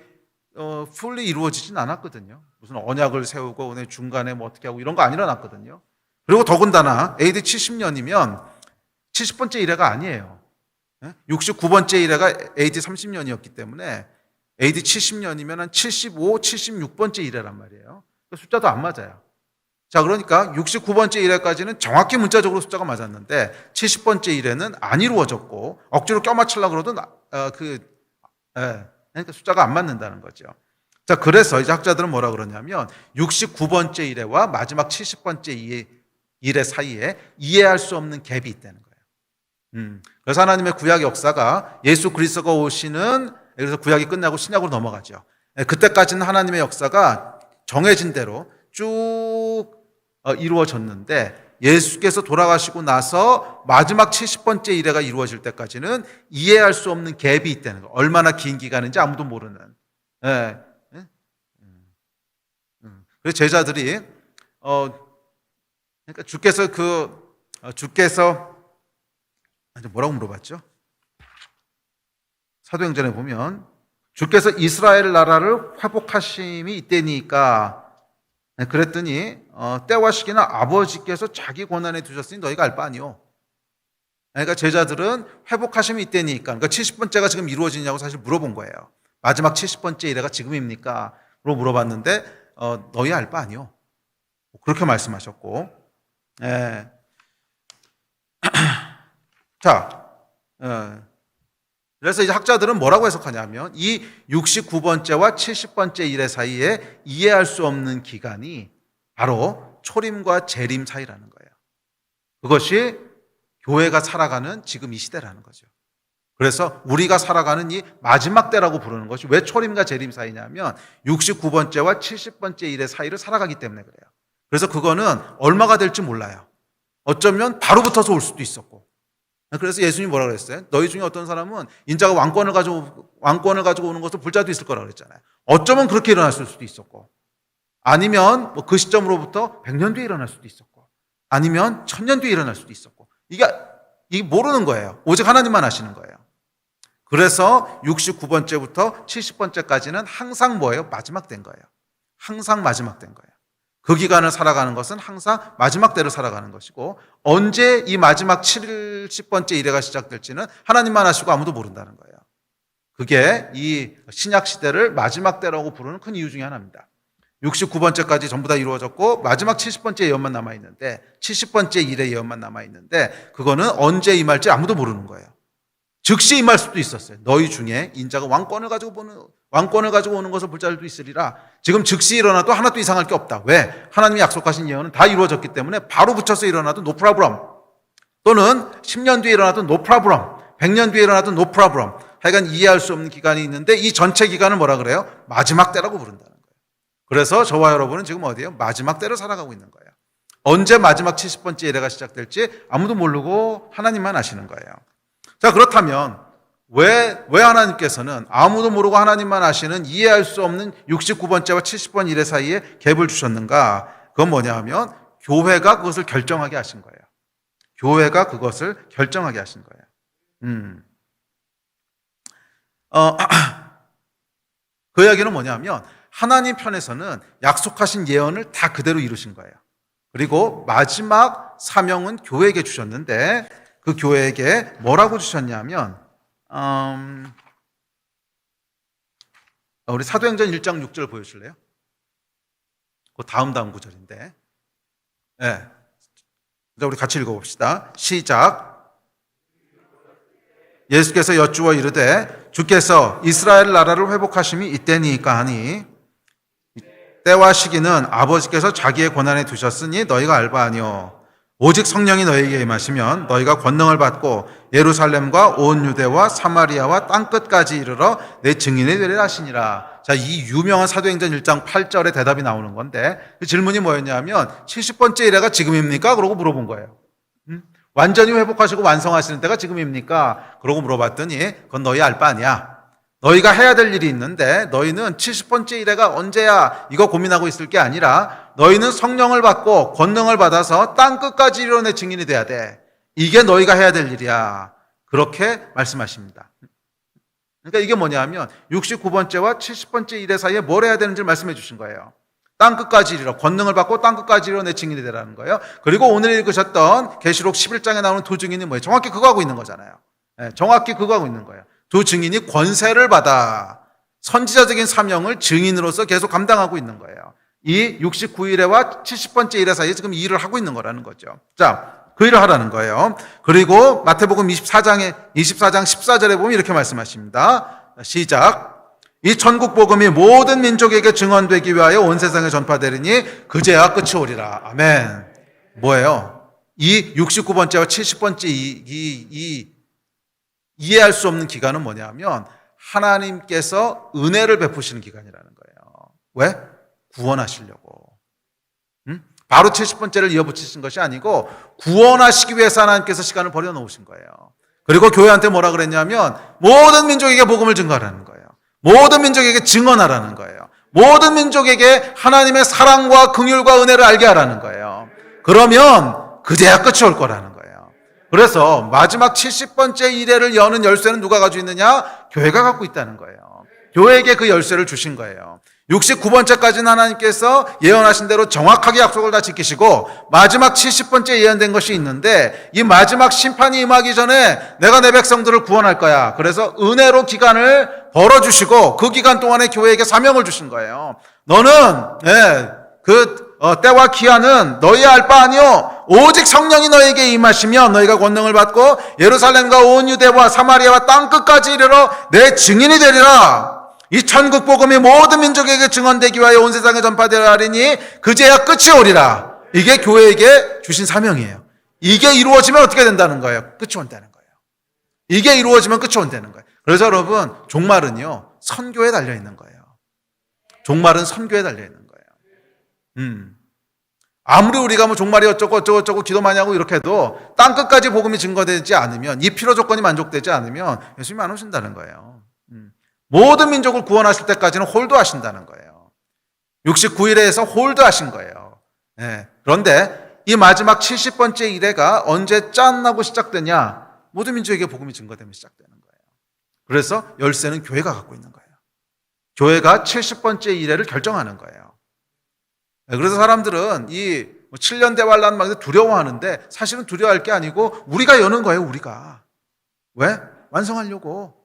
Speaker 1: fully 이루어지진 않았거든요. 무슨 언약을 세우고 중간에 뭐 어떻게 하고 이런 거 안 일어났거든요. 그리고 더군다나 AD 70년이면 70번째 일회가 아니에요. 69번째 일회가 AD 30년이었기 때문에 AD 70년이면 한 75, 76번째 일회란 말이에요. 숫자도 안 맞아요. 자, 그러니까 69번째 일회까지는 정확히 문자적으로 숫자가 맞았는데 70번째 일회는 안 이루어졌고 억지로 껴맞추려고 그러도 그러니까 숫자가 안 맞는다는 거죠. 자, 그래서 이제 학자들은 뭐라 그러냐면 69번째 일회와 마지막 70번째 일회 사이에 이해할 수 없는 갭이 있다는 거예요. 그래서 하나님의 구약 역사가 예수 그리스도가 오시는, 그래서 구약이 끝나고 신약으로 넘어가죠. 그때까지는 하나님의 역사가 정해진 대로 쭉 이루어졌는데 예수께서 돌아가시고 나서 마지막 70번째 일회가 이루어질 때까지는 이해할 수 없는 갭이 있다는 거예요. 얼마나 긴 기간인지 아무도 모르는. 그래서 제자들이 그러니까 주께서 뭐라고 물어봤죠? 사도행전에 보면 주께서 이스라엘 나라를 회복하심이 이때니까 그랬더니 때와 시기는 아버지께서 자기 권한에 두셨으니 너희가 알 바 아니오. 그러니까 제자들은 회복하심이 이때니까, 그러니까 70번째가 지금 이루어지냐고 사실 물어본 거예요. 마지막 70번째 일회가 지금입니까? 로 물어봤는데 너희 알 바 아니오. 그렇게 말씀하셨고, 자, 그래서 이제 학자들은 뭐라고 해석하냐면 이 69번째와 70번째 일회 사이에 이해할 수 없는 기간이 바로 초림과 재림 사이라는 거예요. 그것이 교회가 살아가는 지금 이 시대라는 거죠. 그래서 우리가 살아가는 이 마지막 때라고 부르는 것이 왜 초림과 재림 사이냐면 69번째와 70번째 일회 사이를 살아가기 때문에 그래요. 그래서 그거는 얼마가 될지 몰라요. 어쩌면 바로 붙어서 올 수도 있었고. 그래서 예수님이 뭐라고 그랬어요? 너희 중에 어떤 사람은 인자가 왕권을 가지고 오는 것을 볼 자도 있을 거라고 그랬잖아요. 어쩌면 그렇게 일어났을 수도 있었고, 아니면 뭐 그 시점으로부터 100년 뒤에 일어날 수도 있었고, 아니면 1000년 뒤에 일어날 수도 있었고, 이게 모르는 거예요. 오직 하나님만 아시는 거예요. 그래서 69번째부터 70번째까지는 항상 뭐예요? 마지막 된 거예요. 항상 마지막 된 거예요. 그 기간을 살아가는 것은 항상 마지막 때를 살아가는 것이고, 언제 이 마지막 70번째 일회가 시작될지는 하나님만 아시고 아무도 모른다는 거예요. 그게 이 신약 시대를 마지막 때라고 부르는 큰 이유 중에 하나입니다. 69번째까지 전부 다 이루어졌고 마지막 70번째 예언만 남아있는데 70번째 일의 예언만 남아있는데 그거는 언제 임할지 아무도 모르는 거예요. 즉시 임할 수도 있었어요. 너희 중에 인자가 왕권을 가지고 오는 것을 볼 자들도 있으리라. 지금 즉시 일어나도 하나도 이상할 게 없다. 왜? 하나님이 약속하신 예언은 다 이루어졌기 때문에 바로 붙여서 일어나도 no problem. 또는 10년 뒤에 일어나도 no problem. 100년 뒤에 일어나도 no problem. 하여간 이해할 수 없는 기간이 있는데 이 전체 기간을 뭐라 그래요? 마지막 때라고 부른다는 거예요. 그래서 저와 여러분은 지금 어디에요? 마지막 때를 살아가고 있는 거예요. 언제 마지막 70번째 예배가 시작될지 아무도 모르고 하나님만 아시는 거예요. 자, 그렇다면 왜 하나님께서는 아무도 모르고 하나님만 아시는 이해할 수 없는 69번째와 70번 일회 사이에 갭을 주셨는가? 그건 뭐냐 하면 교회가 그것을 결정하게 하신 거예요. 교회가 그것을 결정하게 하신 거예요. 그 이야기는 뭐냐 하면 하나님 편에서는 약속하신 예언을 다 그대로 이루신 거예요. 그리고 마지막 사명은 교회에게 주셨는데 그 교회에게 뭐라고 주셨냐면 우리 사도행전 1장 6절 보여줄래요? 그 다음 구절인데 네. 우리 같이 읽어봅시다. 시작. 예수께서 여쭈어 이르되 주께서 이스라엘 나라를 회복하심이 이때니까 하니 때와 시기는 아버지께서 자기의 권한에 두셨으니 너희가 알바 아니오. 오직 성령이 너희에게 임하시면 너희가 권능을 받고 예루살렘과 온 유대와 사마리아와 땅끝까지 이르러 내 증인이 되리라 하시니라. 자, 이 유명한 사도행전 1장 8절에 대답이 나오는 건데 그 질문이 뭐였냐면 70번째 일회가 지금입니까? 그러고 물어본 거예요. 완전히 회복하시고 완성하시는 때가 지금입니까? 그러고 물어봤더니 그건 너희 알 바 아니야. 너희가 해야 될 일이 있는데 너희는 70번째 일회가 언제야? 이거 고민하고 있을 게 아니라 너희는 성령을 받고 권능을 받아서 땅끝까지 이르러 내 증인이 돼야 돼. 이게 너희가 해야 될 일이야. 그렇게 말씀하십니다. 그러니까 이게 뭐냐 하면 69번째와 70번째 일회 사이에 뭘 해야 되는지를 말씀해 주신 거예요. 땅끝까지 이르러 권능을 받고 땅끝까지 이르러 내 증인이 되라는 거예요. 그리고 오늘 읽으셨던 계시록 11장에 나오는 두 증인이 뭐예요? 정확히 그거 하고 있는 거잖아요. 정확히 그거 하고 있는 거예요. 두 증인이 권세를 받아 선지자적인 사명을 증인으로서 계속 감당하고 있는 거예요. 이 69일회와 70번째 일회 사이에 지금 이 일을 하고 있는 거라는 거죠. 자, 그 일을 하라는 거예요. 그리고 마태복음 24장 14절에 보면 이렇게 말씀하십니다. 시작. 이 천국 복음이 모든 민족에게 증언되기 위하여 온 세상에 전파되리니 그제야 끝이 오리라. 아멘. 뭐예요? 이 69번째와 70번째 이해할 수 없는 기간은 뭐냐면 하나님께서 은혜를 베푸시는 기간이라는 거예요. 왜? 구원하시려고. 바로 70번째를 이어붙이신 것이 아니고 구원하시기 위해서 하나님께서 시간을 버려놓으신 거예요. 그리고 교회한테 뭐라 그랬냐면 모든 민족에게 복음을 증거하라는 거예요. 모든 민족에게 증언하라는 거예요. 모든 민족에게 하나님의 사랑과 긍휼과 은혜를 알게 하라는 거예요. 그러면 그제야 끝이 올 거라는 거예요. 그래서 마지막 70번째 일회를 여는 열쇠는 누가 가지고 있느냐? 교회가 갖고 있다는 거예요. 교회에게 그 열쇠를 주신 거예요. 69번째까지는 하나님께서 예언하신 대로 정확하게 약속을 다 지키시고 마지막 70번째 예언된 것이 있는데 이 마지막 심판이 임하기 전에 내가 내 백성들을 구원할 거야. 그래서 은혜로 기간을 벌어주시고 그 기간 동안에 교회에게 사명을 주신 거예요. 너는 때와 기한은 너희 알 바 아니요 오직 성령이 너에게 임하시면 너희가 권능을 받고 예루살렘과 온 유대와 사마리아와 땅끝까지 이르러 내 증인이 되리라. 이 천국 복음이 모든 민족에게 증언되기 위하여 온 세상에 전파되라 하리니 그제야 끝이 오리라. 이게 교회에게 주신 사명이에요. 이게 이루어지면 어떻게 된다는 거예요? 끝이 온다는 거예요. 이게 이루어지면 끝이 온다는 거예요. 그래서 여러분 종말은요 선교에 달려있는 거예요. 종말은 선교에 달려있는 거예요. 아무리 우리가 뭐 종말이 어쩌고 기도 많이 하고 이렇게 해도 땅끝까지 복음이 증거되지 않으면 이 필요 조건이 만족되지 않으면 예수님이 안 오신다는 거예요. 모든 민족을 구원하실 때까지는 홀드하신다는 거예요. 69일에서 홀드하신 거예요. 그런데 이 마지막 70번째 일회가 언제 짠하고 시작되냐? 모든 민족에게 복음이 증거되면 시작되는 거예요. 그래서 열쇠는 교회가 갖고 있는 거예요. 교회가 70번째 일회를 결정하는 거예요. 그래서 사람들은 이 7년 대환란 막 두려워하는데 사실은 두려워할 게 아니고 우리가 여는 거예요. 우리가. 왜? 완성하려고.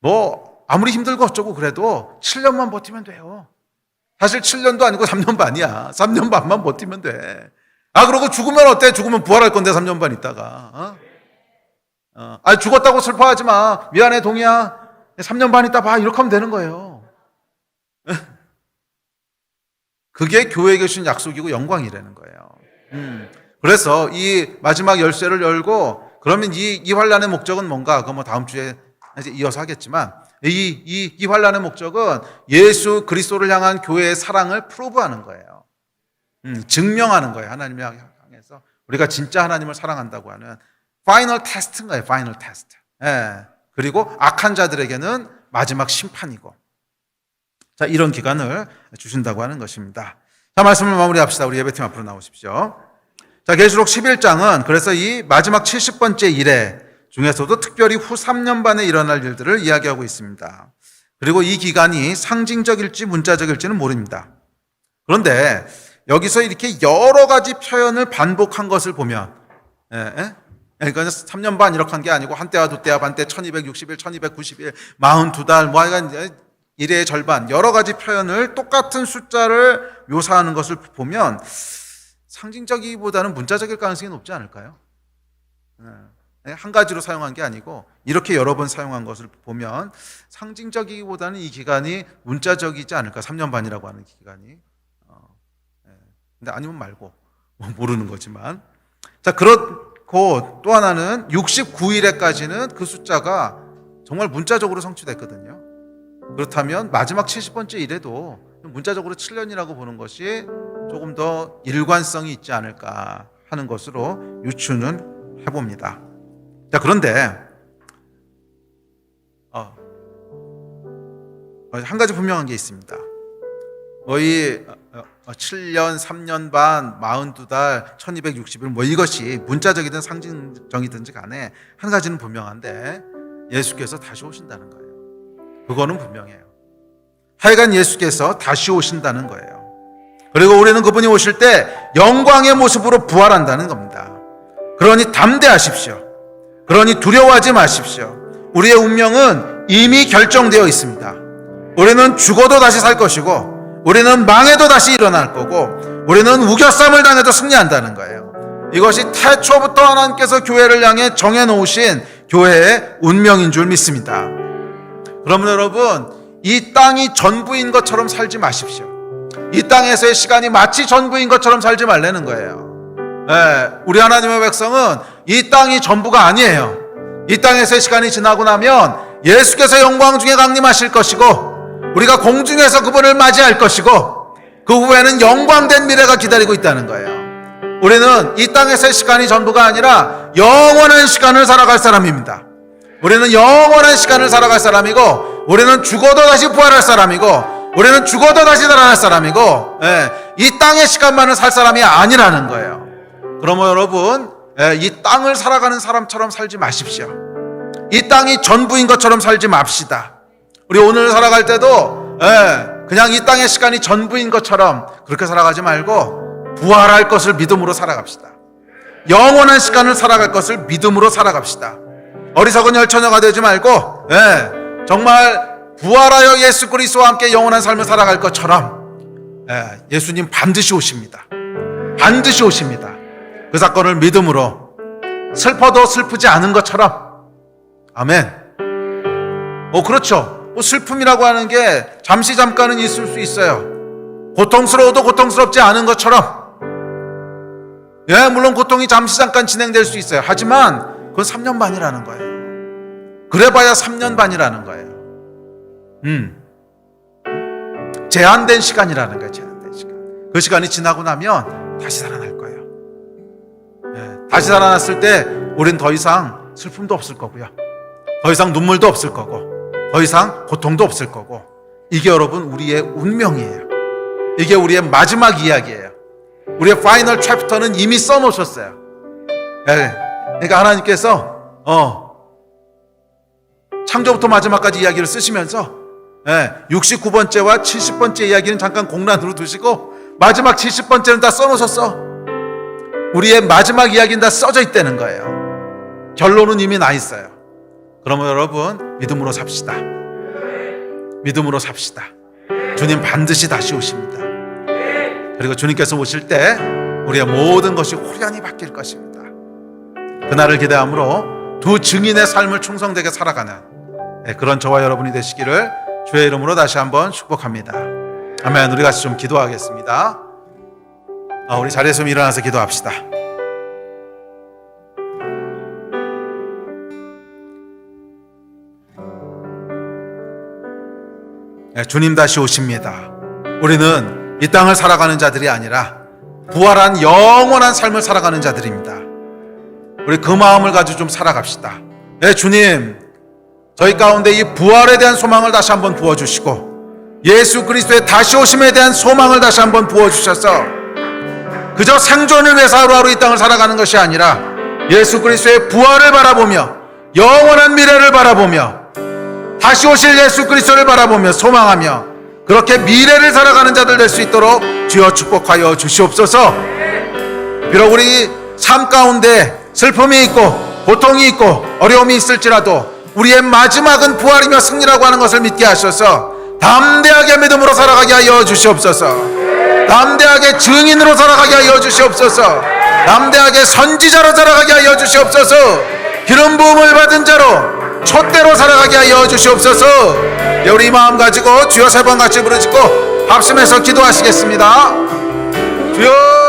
Speaker 1: 뭐 아무리 힘들고 어쩌고 그래도 7년만 버티면 돼요. 사실 7년도 아니고 3년 반이야. 3년 반만 버티면 돼. 그러고 죽으면 어때? 죽으면 부활할 건데 3년 반 있다가. 죽었다고 슬퍼하지 마. 미안해 동이야. 3년 반 있다 봐. 이렇게 하면 되는 거예요. 그게 교회에게 주신 약속이고 영광이라는 거예요. 그래서 이 마지막 열쇠를 열고, 그러면 이 환란의 목적은 뭔가? 그거 뭐 다음 주에 이제 이어서 하겠지만, 이 환란의 목적은 예수 그리스도를 향한 교회의 사랑을 프로브하는 거예요. 증명하는 거예요. 하나님을 향해서 우리가 진짜 하나님을 사랑한다고 하는 파이널 테스트인 거예요. 파이널 테스트. 그리고 악한 자들에게는 마지막 심판이고. 자, 이런 기간을 주신다고 하는 것입니다. 자, 말씀을 마무리합시다. 우리 예배팀 앞으로 나오십시오. 자, 계시록 11장은 그래서 이 마지막 70번째 일회 중에서도 특별히 후 3년 반에 일어날 일들을 이야기하고 있습니다. 그리고 이 기간이 상징적일지 문자적일지는 모릅니다. 그런데 여기서 이렇게 여러 가지 표현을 반복한 것을 보면, 그러니까 3년 반 이렇게 한 게 아니고 한때와 두때와 반때 1260일, 1290일, 42달, 뭐 하여간 일의 절반, 여러 가지 표현을 똑같은 숫자를 묘사하는 것을 보면 상징적이보다는 문자적일 가능성이 높지 않을까요? 한 가지로 사용한 게 아니고 이렇게 여러 번 사용한 것을 보면 상징적이기보다는 이 기간이 문자적이지 않을까. 3년 반이라고 하는 기간이. 근데 아니면 말고 모르는 거지만. 자, 그렇고 또 하나는 69일에까지는 그 숫자가 정말 문자적으로 성취됐거든요. 그렇다면 마지막 70번째 일에도 문자적으로 7년이라고 보는 것이 조금 더 일관성이 있지 않을까 하는 것으로 유추는 해봅니다. 자, 그런데 한 가지 분명한 게 있습니다. 이 7년, 3년 반, 42달, 1260일 뭐 이것이 문자적이든 상징적이든지 간에 한 가지는 분명한데 예수께서 다시 오신다는 거예요. 그거는 분명해요. 하여간 예수께서 다시 오신다는 거예요. 그리고 우리는 그분이 오실 때 영광의 모습으로 부활한다는 겁니다. 그러니 담대하십시오. 그러니 두려워하지 마십시오. 우리의 운명은 이미 결정되어 있습니다. 우리는 죽어도 다시 살 것이고, 우리는 망해도 다시 일어날 거고, 우리는 우겨쌈을 당해도 승리한다는 거예요. 이것이 태초부터 하나님께서 교회를 향해 정해놓으신 교회의 운명인 줄 믿습니다. 그러면 여러분, 이 땅이 전부인 것처럼 살지 마십시오. 이 땅에서의 시간이 마치 전부인 것처럼 살지 말라는 거예요. 우리 하나님의 백성은 이 땅이 전부가 아니에요. 이 땅에서의 시간이 지나고 나면 예수께서 영광 중에 강림하실 것이고, 우리가 공중에서 그분을 맞이할 것이고, 그 후에는 영광된 미래가 기다리고 있다는 거예요. 우리는 이 땅에서의 시간이 전부가 아니라 영원한 시간을 살아갈 사람입니다. 우리는 영원한 시간을 살아갈 사람이고, 우리는 죽어도 다시 부활할 사람이고, 우리는 죽어도 다시 살아날 사람이고, 이 땅의 시간만을 살 사람이 아니라는 거예요. 그러면 여러분, 이 땅을 살아가는 사람처럼 살지 마십시오. 이 땅이 전부인 것처럼 살지 맙시다. 우리 오늘 살아갈 때도 그냥 이 땅의 시간이 전부인 것처럼 그렇게 살아가지 말고 부활할 것을 믿음으로 살아갑시다. 영원한 시간을 살아갈 것을 믿음으로 살아갑시다. 어리석은 열처녀가 되지 말고 정말 부활하여 예수 그리스도와 함께 영원한 삶을 살아갈 것처럼 예수님 반드시 오십니다. 반드시 오십니다. 그 사건을 믿음으로 슬퍼도 슬프지 않은 것처럼. 아멘. 그렇죠. 슬픔이라고 하는 게 잠시 잠깐은 있을 수 있어요. 고통스러워도 고통스럽지 않은 것처럼. 물론 고통이 잠시 잠깐 진행될 수 있어요. 하지만 그건 3년 반이라는 거예요. 그래봐야 3년 반이라는 거예요. 제한된 시간이라는 거예요. 제한된 시간. 그 시간이 지나고 나면 다시 살아날 거예요. 다시 살아났을 때 우린 더 이상 슬픔도 없을 거고요. 더 이상 눈물도 없을 거고, 더 이상 고통도 없을 거고. 이게 여러분 우리의 운명이에요. 이게 우리의 마지막 이야기예요. 우리의 파이널 챕터는 이미 써놓으셨어요. 그러니까 하나님께서 창조부터 마지막까지 이야기를 쓰시면서 69번째와 70번째 이야기는 잠깐 공란으로 두시고 마지막 70번째는 다 써놓으셨어. 우리의 마지막 이야기는 다 써져 있다는 거예요. 결론은 이미 나 있어요. 그러면 여러분 믿음으로 삽시다. 믿음으로 삽시다. 주님 반드시 다시 오십니다. 그리고 주님께서 오실 때 우리의 모든 것이 호련히 바뀔 것입니다. 그날을 기대함으로 두 증인의 삶을 충성되게 살아가는 그런 저와 여러분이 되시기를 주의 이름으로 다시 한번 축복합니다. 아멘. 우리 같이 좀 기도하겠습니다. 우리 자리에서 좀 일어나서 기도합시다. 주님 다시 오십니다. 우리는 이 땅을 살아가는 자들이 아니라 부활한 영원한 삶을 살아가는 자들입니다. 우리 그 마음을 가지고 좀 살아갑시다. 주님, 저희 가운데 이 부활에 대한 소망을 다시 한번 부어주시고 예수 그리스도의 다시 오심에 대한 소망을 다시 한번 부어주셔서 그저 생존을 위해서 하루하루 이 땅을 살아가는 것이 아니라 예수 그리스도의 부활을 바라보며 영원한 미래를 바라보며 다시 오실 예수 그리스도를 바라보며 소망하며 그렇게 미래를 살아가는 자들 될 수 있도록 주여 축복하여 주시옵소서. 비록 우리 삶 가운데 슬픔이 있고 고통이 있고 어려움이 있을지라도 우리의 마지막은 부활이며 승리라고 하는 것을 믿게 하셔서 담대하게 믿음으로 살아가게 하여 주시옵소서. 담대하게 증인으로 살아가게 하여 주시옵소서. 담대하게 선지자로 살아가게 하여 주시옵소서. 기름 부음을 받은 자로 촛대로 살아가게 하여 주시옵소서. 우리 마음 가지고 주여 세 번 같이 부르짖고 합심해서 기도하시겠습니다. 주여